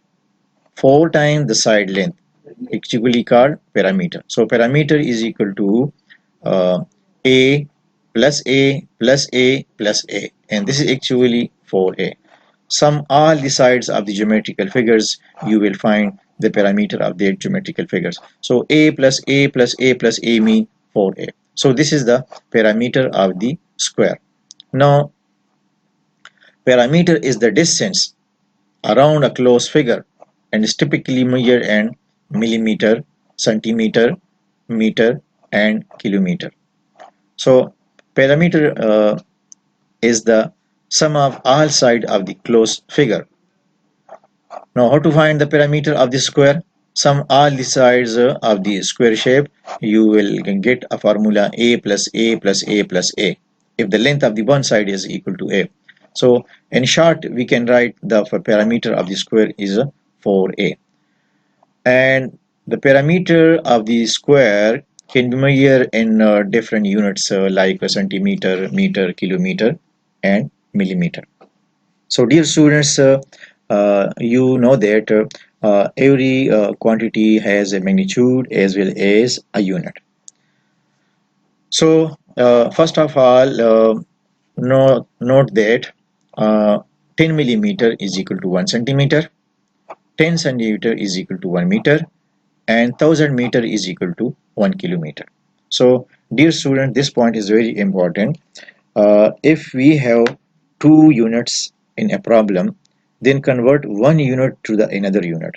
B: 4 times the side length, actually called parameter. So parameter is equal to A plus A plus A plus A, and this is actually 4A. Sum all the sides of the geometrical figures, you will find the parameter of their geometrical figures. So A plus A plus A plus A mean 4A. So this is the parameter of the square. Now parameter is the distance around a closed figure and is typically measured in millimeter, centimeter, meter and kilometer. So parameter is the sum of all sides of the closed figure. Now how to find the parameter of the square? Sum all the sides of the square shape. You will get a formula A plus A plus A plus A if the length of the one side is equal to A. So in short, we can write the parameter of the square is 4A. And the parameter of the square can be measured in different units like a centimeter, meter, kilometer and millimeter. So dear students, you know that every quantity has a magnitude as well as a unit. So first of all, note that 10 millimeter is equal to 1 centimeter, 10 centimeter is equal to 1 meter, and 1000 meter is equal to 1 kilometer. So dear student, this point is very important. If we have two units in a problem, then convert one unit to the another unit.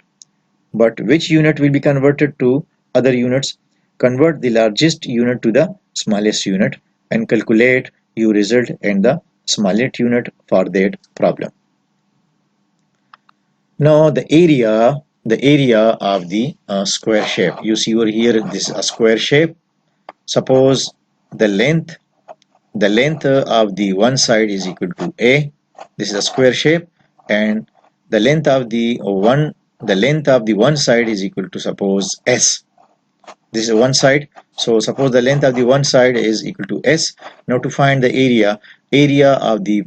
B: But which unit will be converted to other units? Convert the largest unit to the smallest unit and calculate your result in the smallest unit for that problem. Now the area of the square shape. You see over here, this is a square shape. Suppose the length of the one side is equal to A. This is a square shape, and the length of the one side is equal to, suppose, S. This is one side. So suppose the length of the one side is equal to S. Now to find the area of the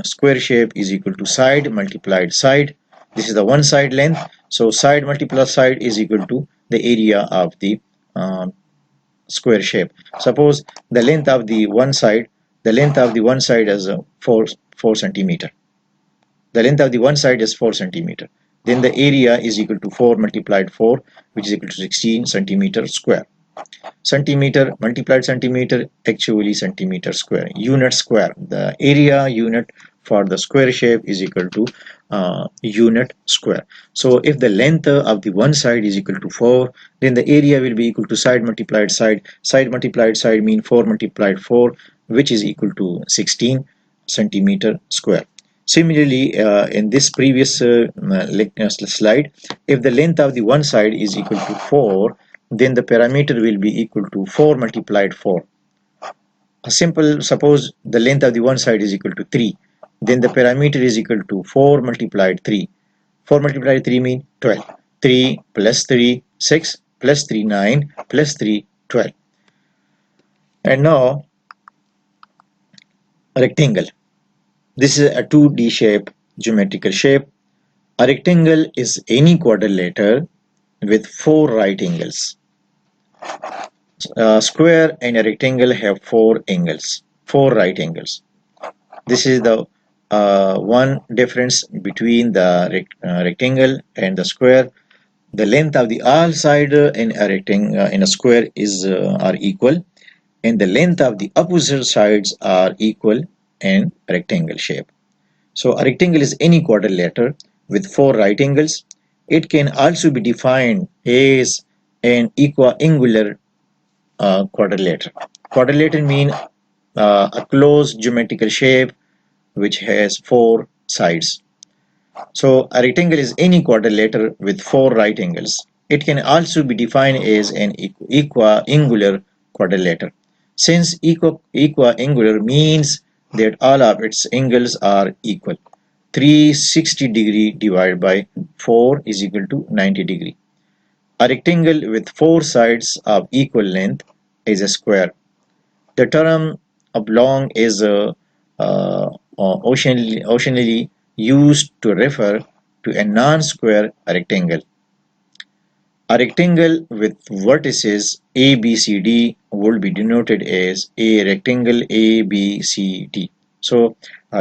B: square shape is equal to side multiplied side. This is the one side length. So side multiplied side is equal to the area of the square shape. Suppose the length of the one side, is 4 centimeter. The length of the one side is 4 centimeter. Then the area is equal to 4 multiplied 4, which is equal to 16 centimeter square. Centimeter multiplied centimeter, actually centimeter square. Unit square. The area unit for the square shape is equal to unit square. So if the length of the one side is equal to 4, then the area will be equal to side multiplied side. Side multiplied side mean 4 multiplied 4, which is equal to 16 centimeter square. Similarly, in this previous slide, if the length of the one side is equal to 4, then the parameter will be equal to 4 multiplied 4. A simple, suppose the length of the one side is equal to 3, then the parameter is equal to 4 multiplied 3. 4 multiplied 3 mean 12. 3 plus 3, 6 plus 3, 9 plus 3, 12. And now a rectangle. This is a 2D shape, geometrical shape. A rectangle is any quadrilateral with 4 right angles. A square and a rectangle have 4 angles, 4 right angles. This is the one difference between the rectangle and the square. The length of the all side in a rectangle in a square is are equal, and the length of the opposite sides are equal in rectangle shape. So a rectangle is any quadrilateral with 4 right angles. It can also be defined as an equiangular quadrilateral. Quadrilateral mean a closed geometrical shape which has 4 sides. So a rectangle is any quadrilateral with 4 right angles. It can also be defined as an equiangular quadrilateral. Since equiangular means that all of its angles are equal. 360 degree divided by 4 is equal to 90 degree. A rectangle with 4 sides of equal length is a square. The term oblong is occasionally used to refer to a non-square rectangle. A rectangle with vertices A, B, C, D would be denoted as a rectangle A, B, C, D. So,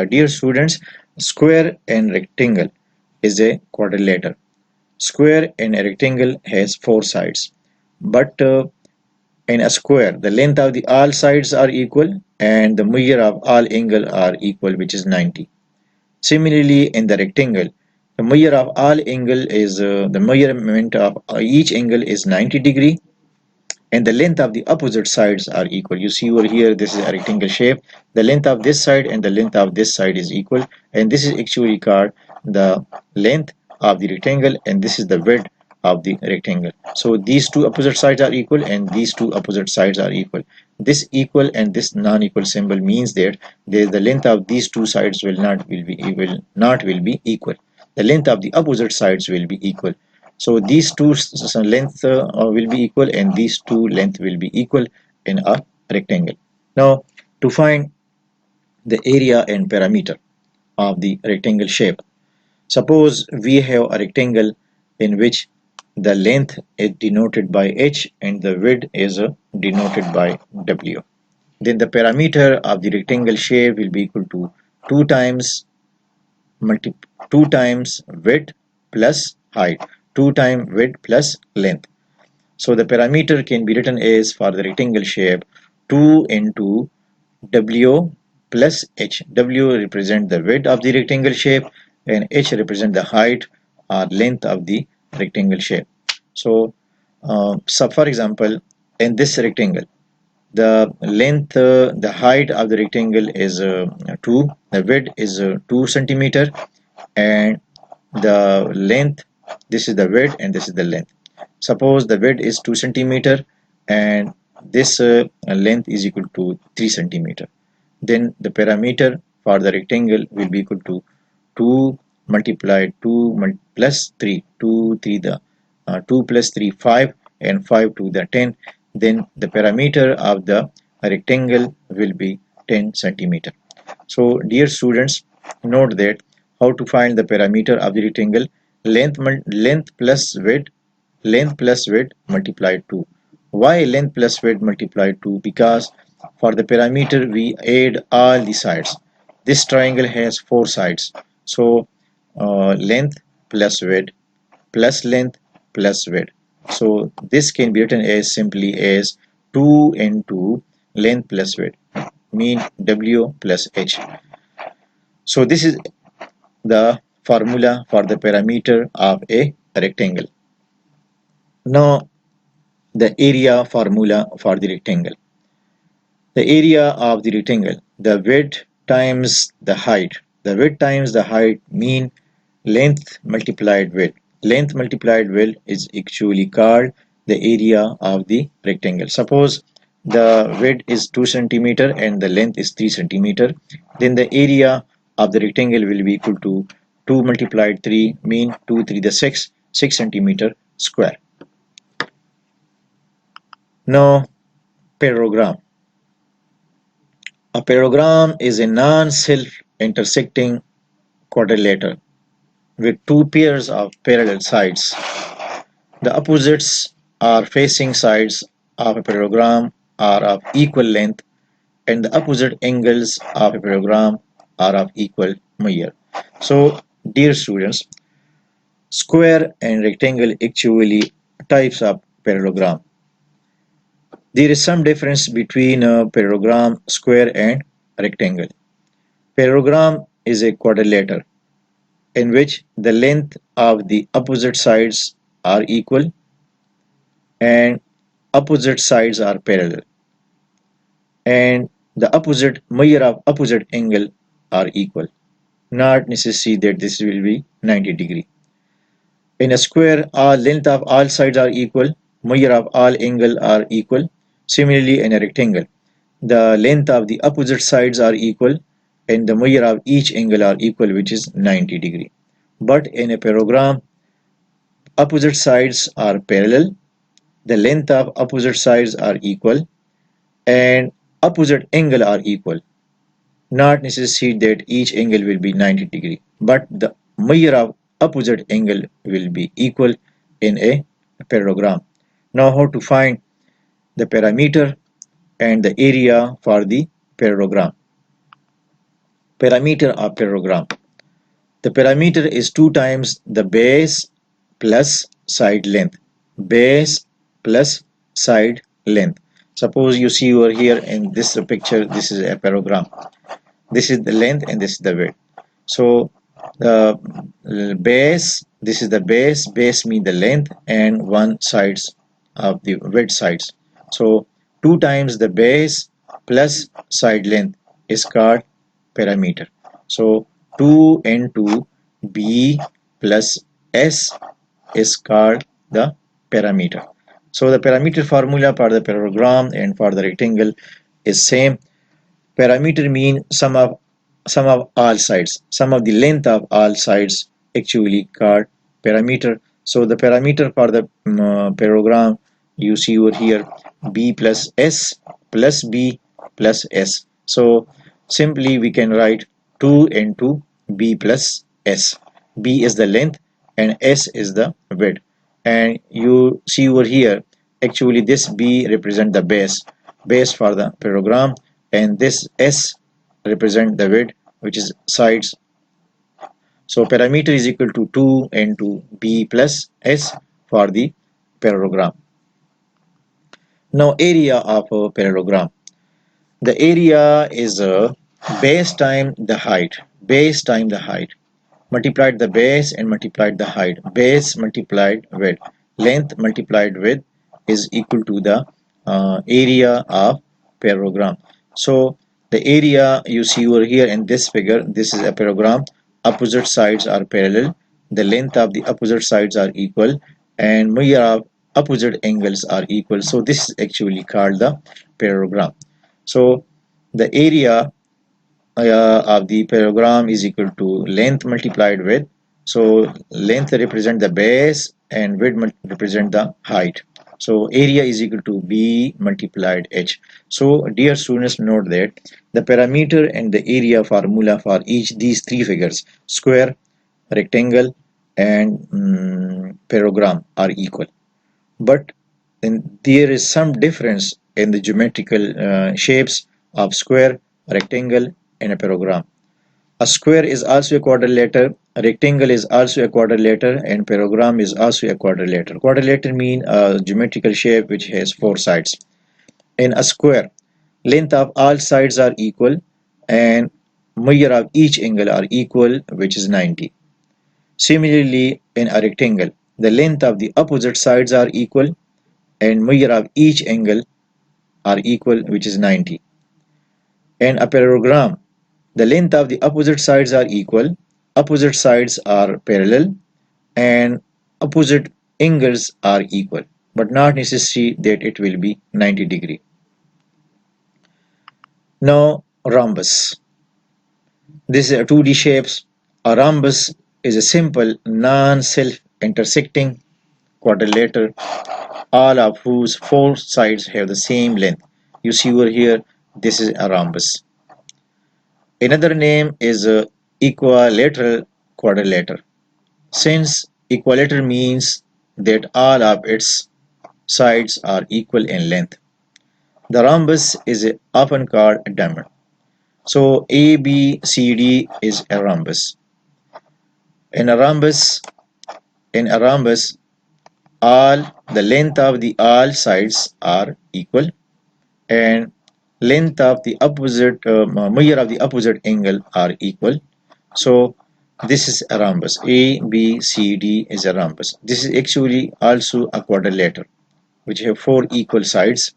B: dear students, square and rectangle is a quadrilateral. Square and a rectangle has 4 sides, but in a square, the length of the all sides are equal and the measure of all angle are equal, which is 90. Similarly, in the rectangle, the measure of all angle is the measurement of each angle is 90 degree, and the length of the opposite sides are equal. You see over here, this is a rectangle shape. The length of this side and the length of this side is equal, and this is actually called the length of the rectangle, and this is the width of the rectangle. So these two opposite sides are equal and these two opposite sides are equal. This equal and this non-equal symbol means that the length of these two sides will not be equal. The length of the opposite sides will be equal. So these two length will be equal and these two length will be equal in a rectangle. Now to find the area and perimeter of the rectangle shape, suppose we have a rectangle in which the length is denoted by h and the width is denoted by w. Then the perimeter of the rectangle shape will be equal to 2 times 2 times width plus height, 2 times width plus length. So the perimeter can be written as, for the rectangle shape, 2 into w plus h. W represent the width of the rectangle shape and h represent the height or length of the rectangle shape. So, for example, in this rectangle, the length, the height of the rectangle is 2, the width is 2 centimeter, and the length, this is the width and this is the length. Suppose the width is 2 centimeter and this length is equal to 3 centimeter. Then the perimeter for the rectangle will be equal to 2 multiplied 2 plus 3, 2 3 the 2 plus 3 5 and 5 to the 10. Then the perimeter of the rectangle will be 10 centimeter. So dear students, note that how to find the perimeter of the rectangle. length plus width multiplied 2. Why length plus width multiplied 2? Because for the parameter we add all the sides. This triangle has 4 sides. So length plus width plus length plus width. So this can be written as simply as 2 into length plus width, mean W plus H. So this is the formula for the parameter of a rectangle. Now the area formula for the rectangle. The area of the rectangle, the width times the height. The width times the height mean length multiplied width. Length multiplied width is actually called the area of the rectangle. Suppose the width is 2 centimeter and the length is 3 centimeter, then the area of the rectangle will be equal to 2 multiplied 3, mean 2 3 the 6 centimeter square. Now parallelogram. A parallelogram is a non-self-intersecting quadrilateral with two pairs of parallel sides. The opposites or facing sides of a parallelogram are of equal length and the opposite angles of a parallelogram are of equal measure. So, dear students, square and rectangle actually types of parallelogram. There is some difference between a parallelogram, square and rectangle. Parallelogram is a quadrilateral in which the length of the opposite sides are equal and opposite sides are parallel and the opposite measure of opposite angle are equal, not necessary that this will be 90 degree. In a square, all length of all sides are equal, measure of all angle are equal. Similarly, in a rectangle, the length of the opposite sides are equal and the measure of each angle are equal, which is 90 degree. But in a parallelogram, opposite sides are parallel, the length of opposite sides are equal and opposite angle are equal. Not necessary that each angle will be 90 degree, but the measure of opposite angle will be equal in a parallelogram. Now how to find the parameter and the area for the parallelogram. Parameter of parallelogram. The parameter is 2 times the base plus side length. Base plus side length. Suppose you see over here in this picture, this is a parallelogram. This is the length and this is the width. So the base, this is the base means the length and one sides of the width sides. So 2 times the base plus side length is called parameter. So 2 into b plus s is called the parameter. So the parameter formula for the parallelogram and for the rectangle is same. Parameter mean sum of all sides, sum of the length of all sides actually called parameter. So the parameter for the parallelogram you see over here, b plus s plus b plus s. So simply we can write 2 into b plus s. B is the length and s is the width. And you see over here, actually this b represent the base for the parallelogram, and this s represent the width, which is sides. So parameter is equal to 2 into b plus s for the parallelogram. Now area of a parallelogram. The area is a base time the height. Base time the height. Multiplied the base and multiplied the height. Base multiplied width. Length multiplied width is equal to the area of parallelogram. So the area you see over here in this figure, this is a parallelogram. Opposite sides are parallel. The length of the opposite sides are equal and measure of opposite angles are equal. So this is actually called the parallelogram. So the area of the parallelogram is equal to length multiplied width. So length represent the base and width represent the height. So area is equal to b multiplied h. So dear students, note that the parameter and the area formula for each these three figures, square, rectangle and parallelogram are equal. But then there is some difference in the geometrical shapes of square, rectangle, and a parallelogram. A square is also a quadrilateral, a rectangle is also a quadrilateral, and parallelogram is also a quadrilateral. Quadrilateral means a geometrical shape which has four sides. In a square, length of all sides are equal and measure of each angle are equal, which is 90. Similarly, in a rectangle, the length of the opposite sides are equal and measure of each angle are equal, which is 90. In a parallelogram, the length of the opposite sides are equal, opposite sides are parallel, and opposite angles are equal, but not necessary that it will be 90 degree. Now, rhombus. This is a 2D shapes. A rhombus is a simple non-self-intersecting quadrilateral, all of whose four sides have the same length. You see over here, this is a rhombus. Another name is equilateral quadrilateral. Since equilateral means that all of its sides are equal in length, the rhombus is often called a diamond. So ABCD is a rhombus. In a rhombus, all the length of the all sides are equal and length of the opposite measure of the opposite angle are equal. So this is a rhombus. ABCD is a rhombus. This is actually also a quadrilateral which have four equal sides.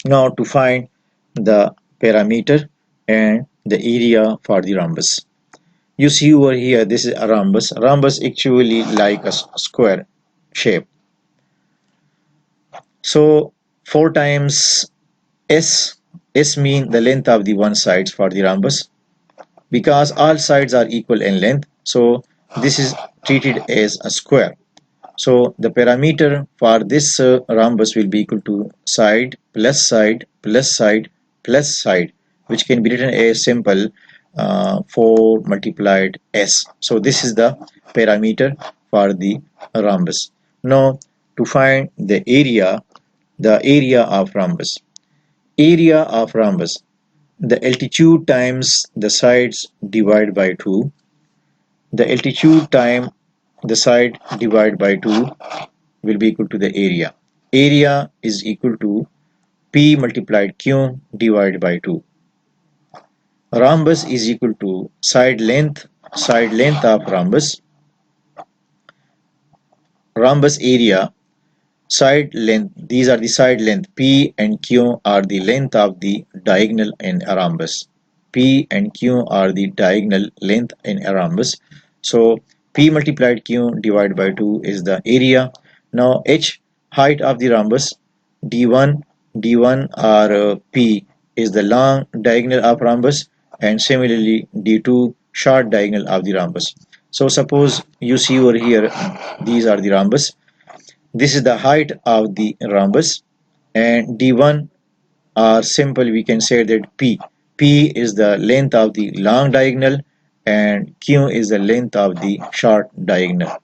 B: Now to find the parameter and the area for the rhombus. You see over here, this is a rhombus. Rhombus actually like a square shape. So 4 times S. S mean the length of the one sides for the rhombus. Because all sides are equal in length, so this is treated as a square. So the parameter for this rhombus will be equal to side plus side plus side plus side, which can be written as simple 4 multiplied S. So this is the parameter for the rhombus. Now to find the area of rhombus. Area of rhombus, the altitude times the sides divided by 2. The altitude times the side divided by 2 will be equal to the area. Area is equal to P multiplied Q divided by 2. Rhombus is equal to side length of rhombus. Rhombus area, side length, these are the side length. P and Q are the length of the diagonal in a rhombus. P and Q are the diagonal length in a rhombus. So P multiplied Q divided by 2 is the area. Now H, height of the rhombus. D1 or P is the long diagonal of rhombus, and similarly D2 short diagonal of the rhombus. So suppose you see over here, these are the rhombus. This is the height of the rhombus, and D1 are simple, we can say that P is the length of the long diagonal and Q is the length of the short diagonal.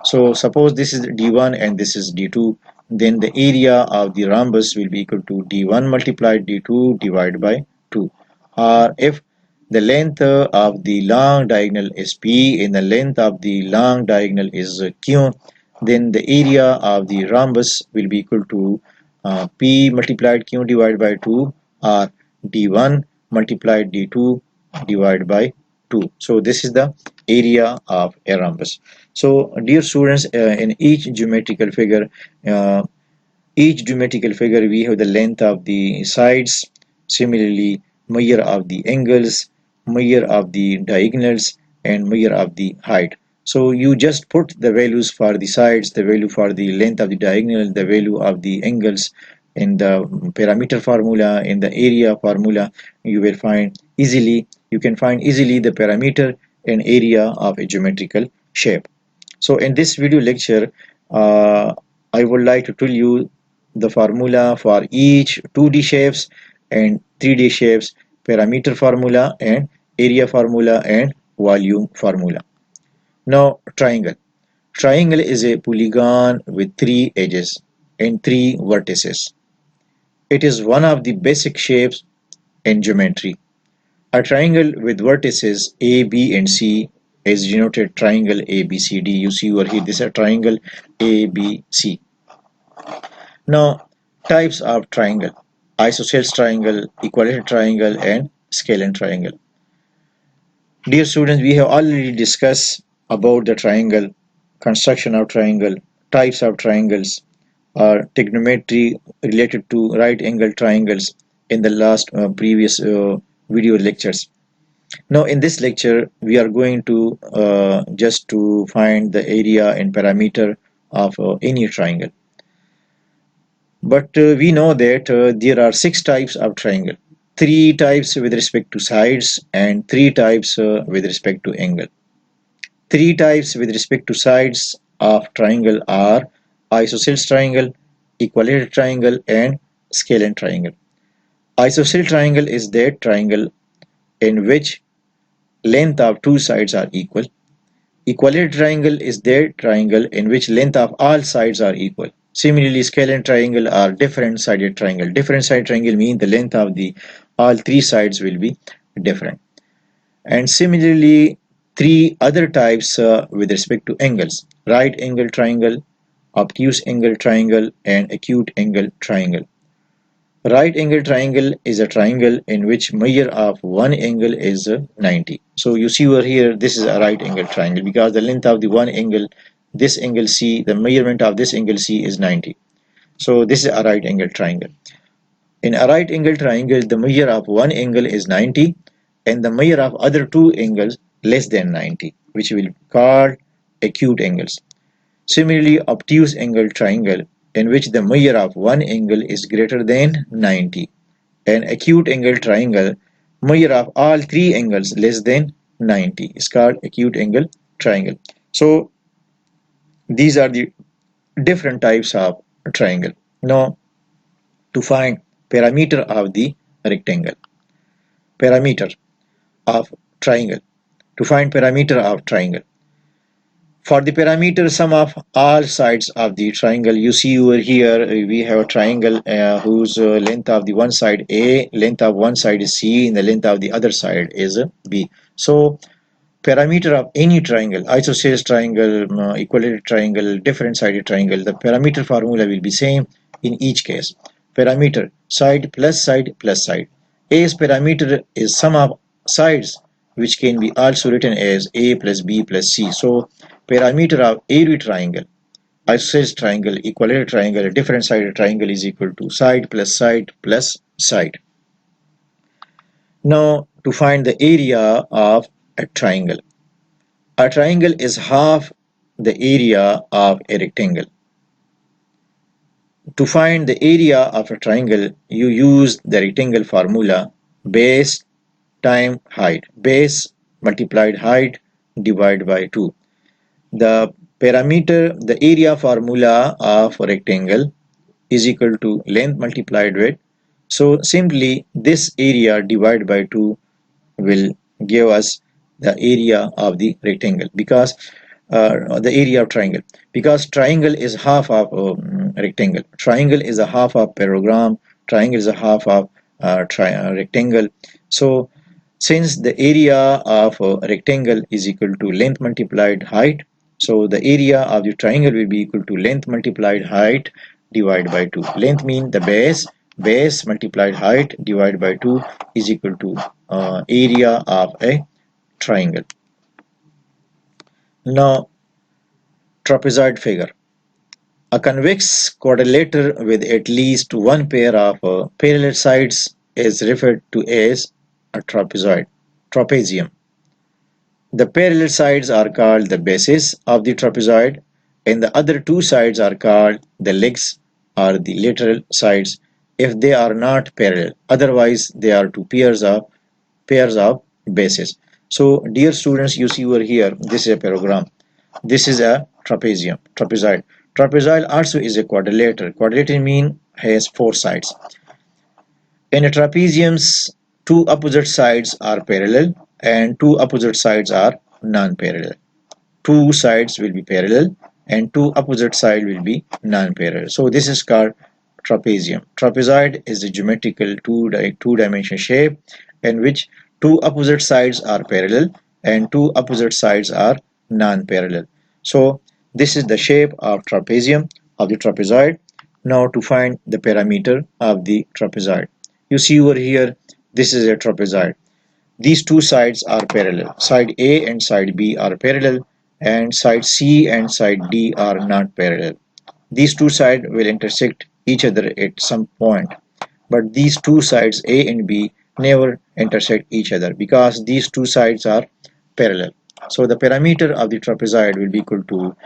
B: So suppose this is D1 and this is D2, then the area of the rhombus will be equal to D1 multiplied D2 divided by 2. Or if the length of the long diagonal is P and the length of the long diagonal is Q, then the area of the rhombus will be equal to P multiplied Q divided by 2 or D1 multiplied D2 divided by 2. So this is the area of a rhombus. So dear students, in each geometrical figure we have the length of the sides, similarly measure of the angles, measure of the diagonals, and measure of the height. So you just put the values for the sides, the value for the length of the diagonal, the value of the angles in the parameter formula, in the area formula. You can find easily the parameter and area of a geometrical shape. So in this video lecture, I would like to tell you the formula for each 2D shapes and 3D shapes, parameter formula and area formula and volume formula. Now, triangle. Triangle is a polygon with three edges and three vertices. It is one of the basic shapes in geometry. A triangle with vertices A, B, and C is denoted triangle ABCD. You see over here, this is a triangle ABC. Now, types of triangle: isosceles triangle, equilateral triangle, and scalene triangle. Dear students, we have already discussed about the triangle, construction of triangle, types of triangles, or trigonometry related to right angle triangles in the last previous video lectures. Now in this lecture we are going to just to find the area and parameter of any triangle. But we know that there are six types of triangle. Three types with respect to sides and three types with respect to angle. Three types with respect to sides of triangle are isosceles triangle, equilateral triangle, and scalene triangle. Isosceles triangle is that triangle in which length of two sides are equal. Equilateral triangle is that triangle in which length of all sides are equal. Similarly, scalene triangle are different sided triangle. Different sided triangle mean the length of the all three sides will be different. And similarly, three other types with respect to angles: right angle triangle, obtuse angle triangle, and acute angle triangle. Right angle triangle is a triangle in which measure of one angle is 90. So you see over here, this is a right angle triangle because the length of the one angle, this angle C, the measurement of this angle C is 90. So this is a right angle triangle. In a right angle triangle, the measure of one angle is 90 and the measure of other two angles less than 90, which we will call acute angles. Similarly, obtuse angle triangle in which the measure of one angle is greater than 90. An acute angle triangle, measure of all three angles less than 90 is called acute angle triangle. So these are the different types of triangle. Now to find parameter of the rectangle, parameter of triangle, to find parameter of triangle. For the parameter sum of all sides of the triangle, you see over here we have a triangle whose length of the one side A, length of one side is C, and the length of the other side is B. So parameter of any triangle, isosceles triangle, equilateral triangle, different sided triangle, the parameter formula will be same in each case. Parameter side plus side plus side. A's parameter is sum of sides, which can be also written as A plus B plus C. So parameter of every triangle, isosceles triangle, equilateral triangle, different sided triangle is equal to side plus side plus side. Now to find the area of a triangle. A triangle is half the area of a rectangle. To find the area of a triangle, you use the rectangle formula: base times height. Base multiplied height divided by 2. The parameter, the area formula of a rectangle is equal to length multiplied width. So simply this area divided by 2 will give us the area of the rectangle, because the area of triangle, because triangle is half of rectangle. Triangle is a half of parallelogram. Triangle is a half of rectangle. So since the area of a rectangle is equal to length multiplied height, so the area of the triangle will be equal to length multiplied height divided by 2. Length means the base multiplied height divided by 2 is equal to area of a triangle. Now trapezoid figure. A convex quadrilateral with at least one pair of parallel sides is referred to as a trapezoid, trapezium. The parallel sides are called the bases of the trapezoid, and the other two sides are called the legs or the lateral sides if they are not parallel. Otherwise, they are two pairs of bases. So, dear students, you see over here, this is a parallelogram. This is a trapezium, trapezoid. Trapezoid also is a quadrilateral. Quadrilateral mean has four sides. In a trapezium's two opposite sides are parallel and two opposite sides are non-parallel. two sides will be parallel and two opposite side will be non-parallel. So this is called trapezium. Trapezoid is a geometrical two-dimensional shape in which two opposite sides are parallel and two opposite sides are non-parallel. So this is the shape of trapezium, of the trapezoid. Now to find the parameter of the trapezoid, you see over here, this is a trapezoid. These two sides are parallel. Side A and side B are parallel, and side C and side D are not parallel. These two sides will intersect each other at some point, but these two sides A and B never intersect each other because these two sides are parallel. So the parameter of the trapezoid will be equal to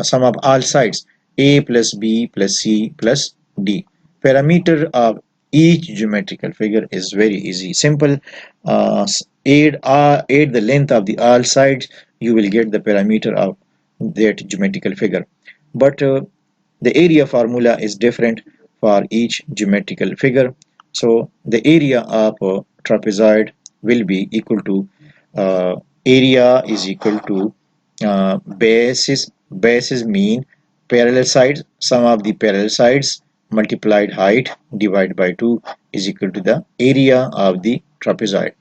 B: sum of all sides A plus B plus C plus D. Parameter of each geometrical figure is very easy, simple. Add the length of the all sides, you will get the parameter of that geometrical figure. But the area formula is different for each geometrical figure. So the area of a trapezoid will be equal to area is equal to bases mean parallel sides, sum of the parallel sides multiplied height divided by 2 is equal to the area of the trapezoid.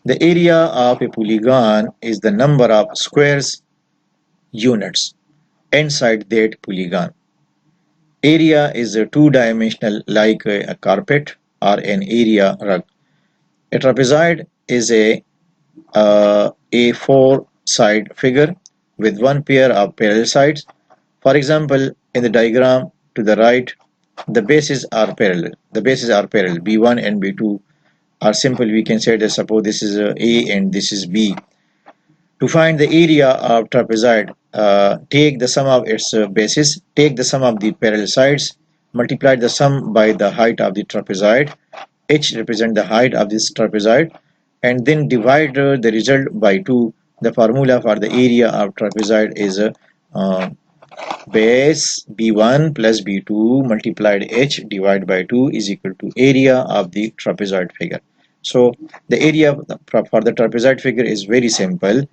B: The area of a polygon is the number of squares units inside that polygon. Area is a two-dimensional like a carpet or an area rug. A trapezoid is a four-side figure with one pair of parallel sides. For example, in the diagram to the right, the bases are parallel. The bases are parallel. B1 and B2 are simple. We can say that suppose this is A and this is B. To find the area of trapezoid, take the sum of its bases, take the sum of the parallel sides, multiply the sum by the height of the trapezoid, h represent the height of this trapezoid, and then divide the result by 2. The formula for the area of trapezoid is base b1 plus b2 multiplied h divided by 2 is equal to area of the trapezoid figure. So the area for the trapezoid figure is very simple.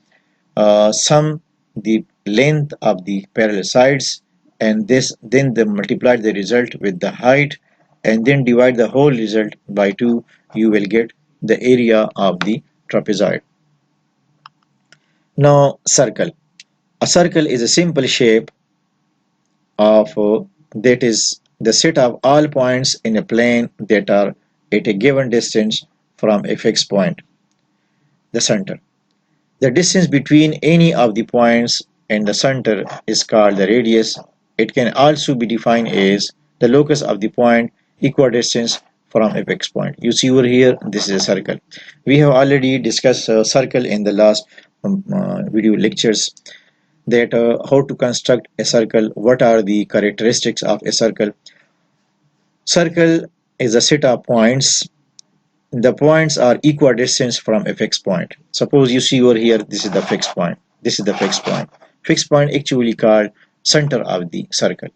B: Sum the length of the parallel sides and then they multiply the result with the height and then divide the whole result by 2. You will get the area of the trapezoid. Now circle. A circle is a simple shape of that is the set of all points in a plane that are at a given distance from a fixed point, the center. The distance between any of the points and the center is called the radius. It can also be defined as the locus of the point equidistance from a fixed point. You see over here, this is a circle. We have already discussed a circle in the last video lectures, that how to construct a circle, what are the characteristics of a circle. Circle is a set of points. The points are equidistant from a fixed point. Suppose you see over here, this is the fixed point. This is the fixed point. Fixed point actually called center of the circle.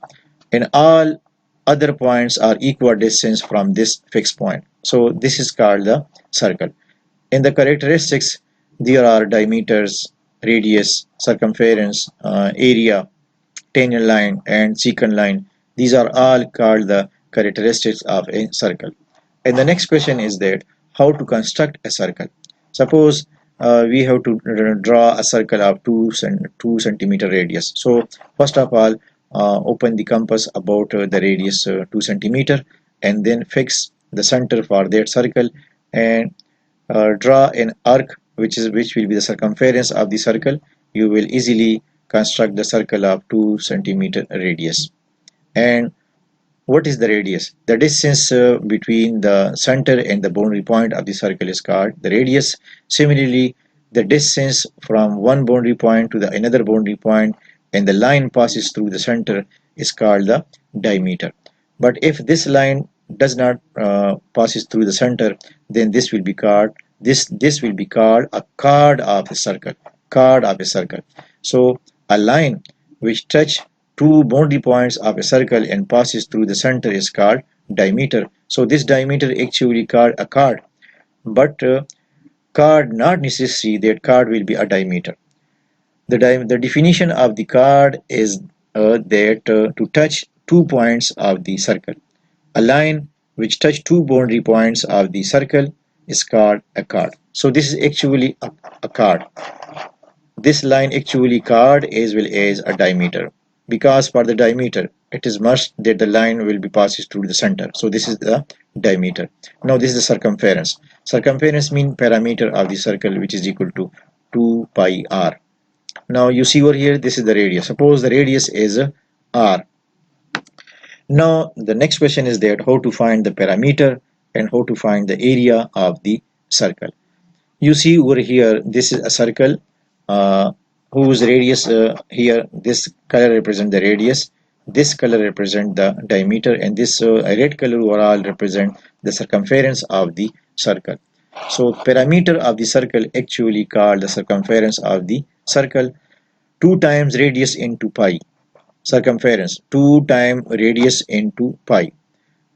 B: And all other points are equidistant from this fixed point. So this is called the circle. In the characteristics, there are diameters, radius, circumference, area, tangent line, and secant line. These are all called the characteristics of a circle. And the next question is that how to construct a circle. Suppose we have to draw a circle of 2 centimeter radius. So first of all, open the compass about the radius 2 centimeter and then fix the center for that circle and draw an arc which will be the circumference of the circle. You will easily construct the circle of 2 centimeter radius. And what is the radius? The distance between the center and the boundary point of the circle is called the radius. Similarly, the distance from one boundary point to the another boundary point and the line passes through the center is called the diameter. But if this line does not passes through the center, then this will be called a chord of a circle. Chord of a circle. So a line which touch two boundary points of a circle and passes through the center is called diameter. So this diameter actually called a chord, but chord not necessary that chord will be a diameter. The definition of the chord is that to touch 2 points of the circle. A line which touch two boundary points of the circle is called a chord. So this is actually a chord. This line actually chord as well as a diameter, because for the diameter it is must that the line will be passes through the center. So this is the diameter. Now this is the circumference. Circumference means parameter of the circle, which is equal to 2 pi r. Now you see over here, this is the radius. Suppose the radius is r. Now the next question is that how to find the parameter and how to find the area of the circle. You see over here, this is a circle whose radius here, this color represent the radius, this color represent the diameter, and this red color overall represent the circumference of the circle. So parameter of the circle actually called the circumference of the circle, 2 times radius into pi. Circumference 2 times radius into pi,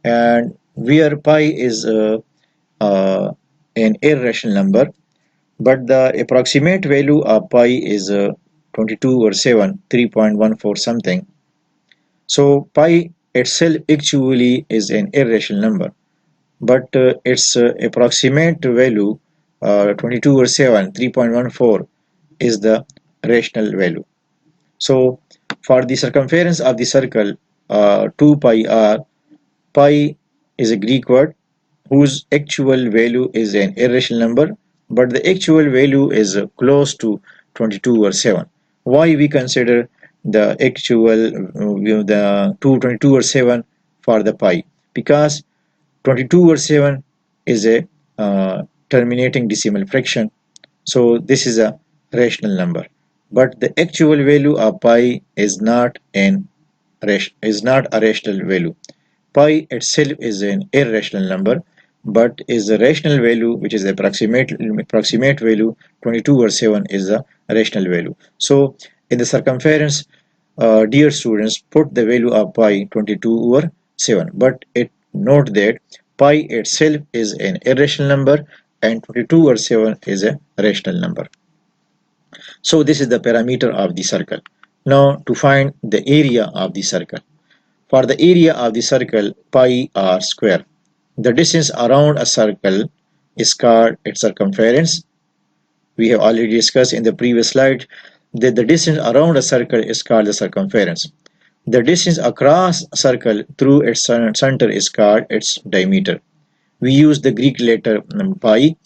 B: and where pi is an irrational number, but the approximate value of pi is 22 or 7, 3.14 something. So pi itself actually is an irrational number, but its approximate value 22 or 7, 3.14 is the rational value. So for the circumference of the circle 2 pi r, pi is a Greek word whose actual value is an irrational number, but the actual value is close to 22 or 7. Why we consider the actual the 22 or 7 for the pi? Because 22 or 7 is a terminating decimal fraction, so this is a rational number, but the actual value of pi is not a rational value. Pi itself is an irrational number, but is a rational value, which is the approximate value 22 or 7 is a rational value. So in the circumference, dear students, put the value of pi 22 over 7, but note that pi itself is an irrational number and 22 over 7 is a rational number. So this is the parameter of the circle. Now to find the area of the circle. For the area of the circle, pi r square. The distance around a circle is called its circumference. We have already discussed in the previous slide that the distance around a circle is called the circumference. The distance across a circle through its center is called its diameter. We use the Greek letter pi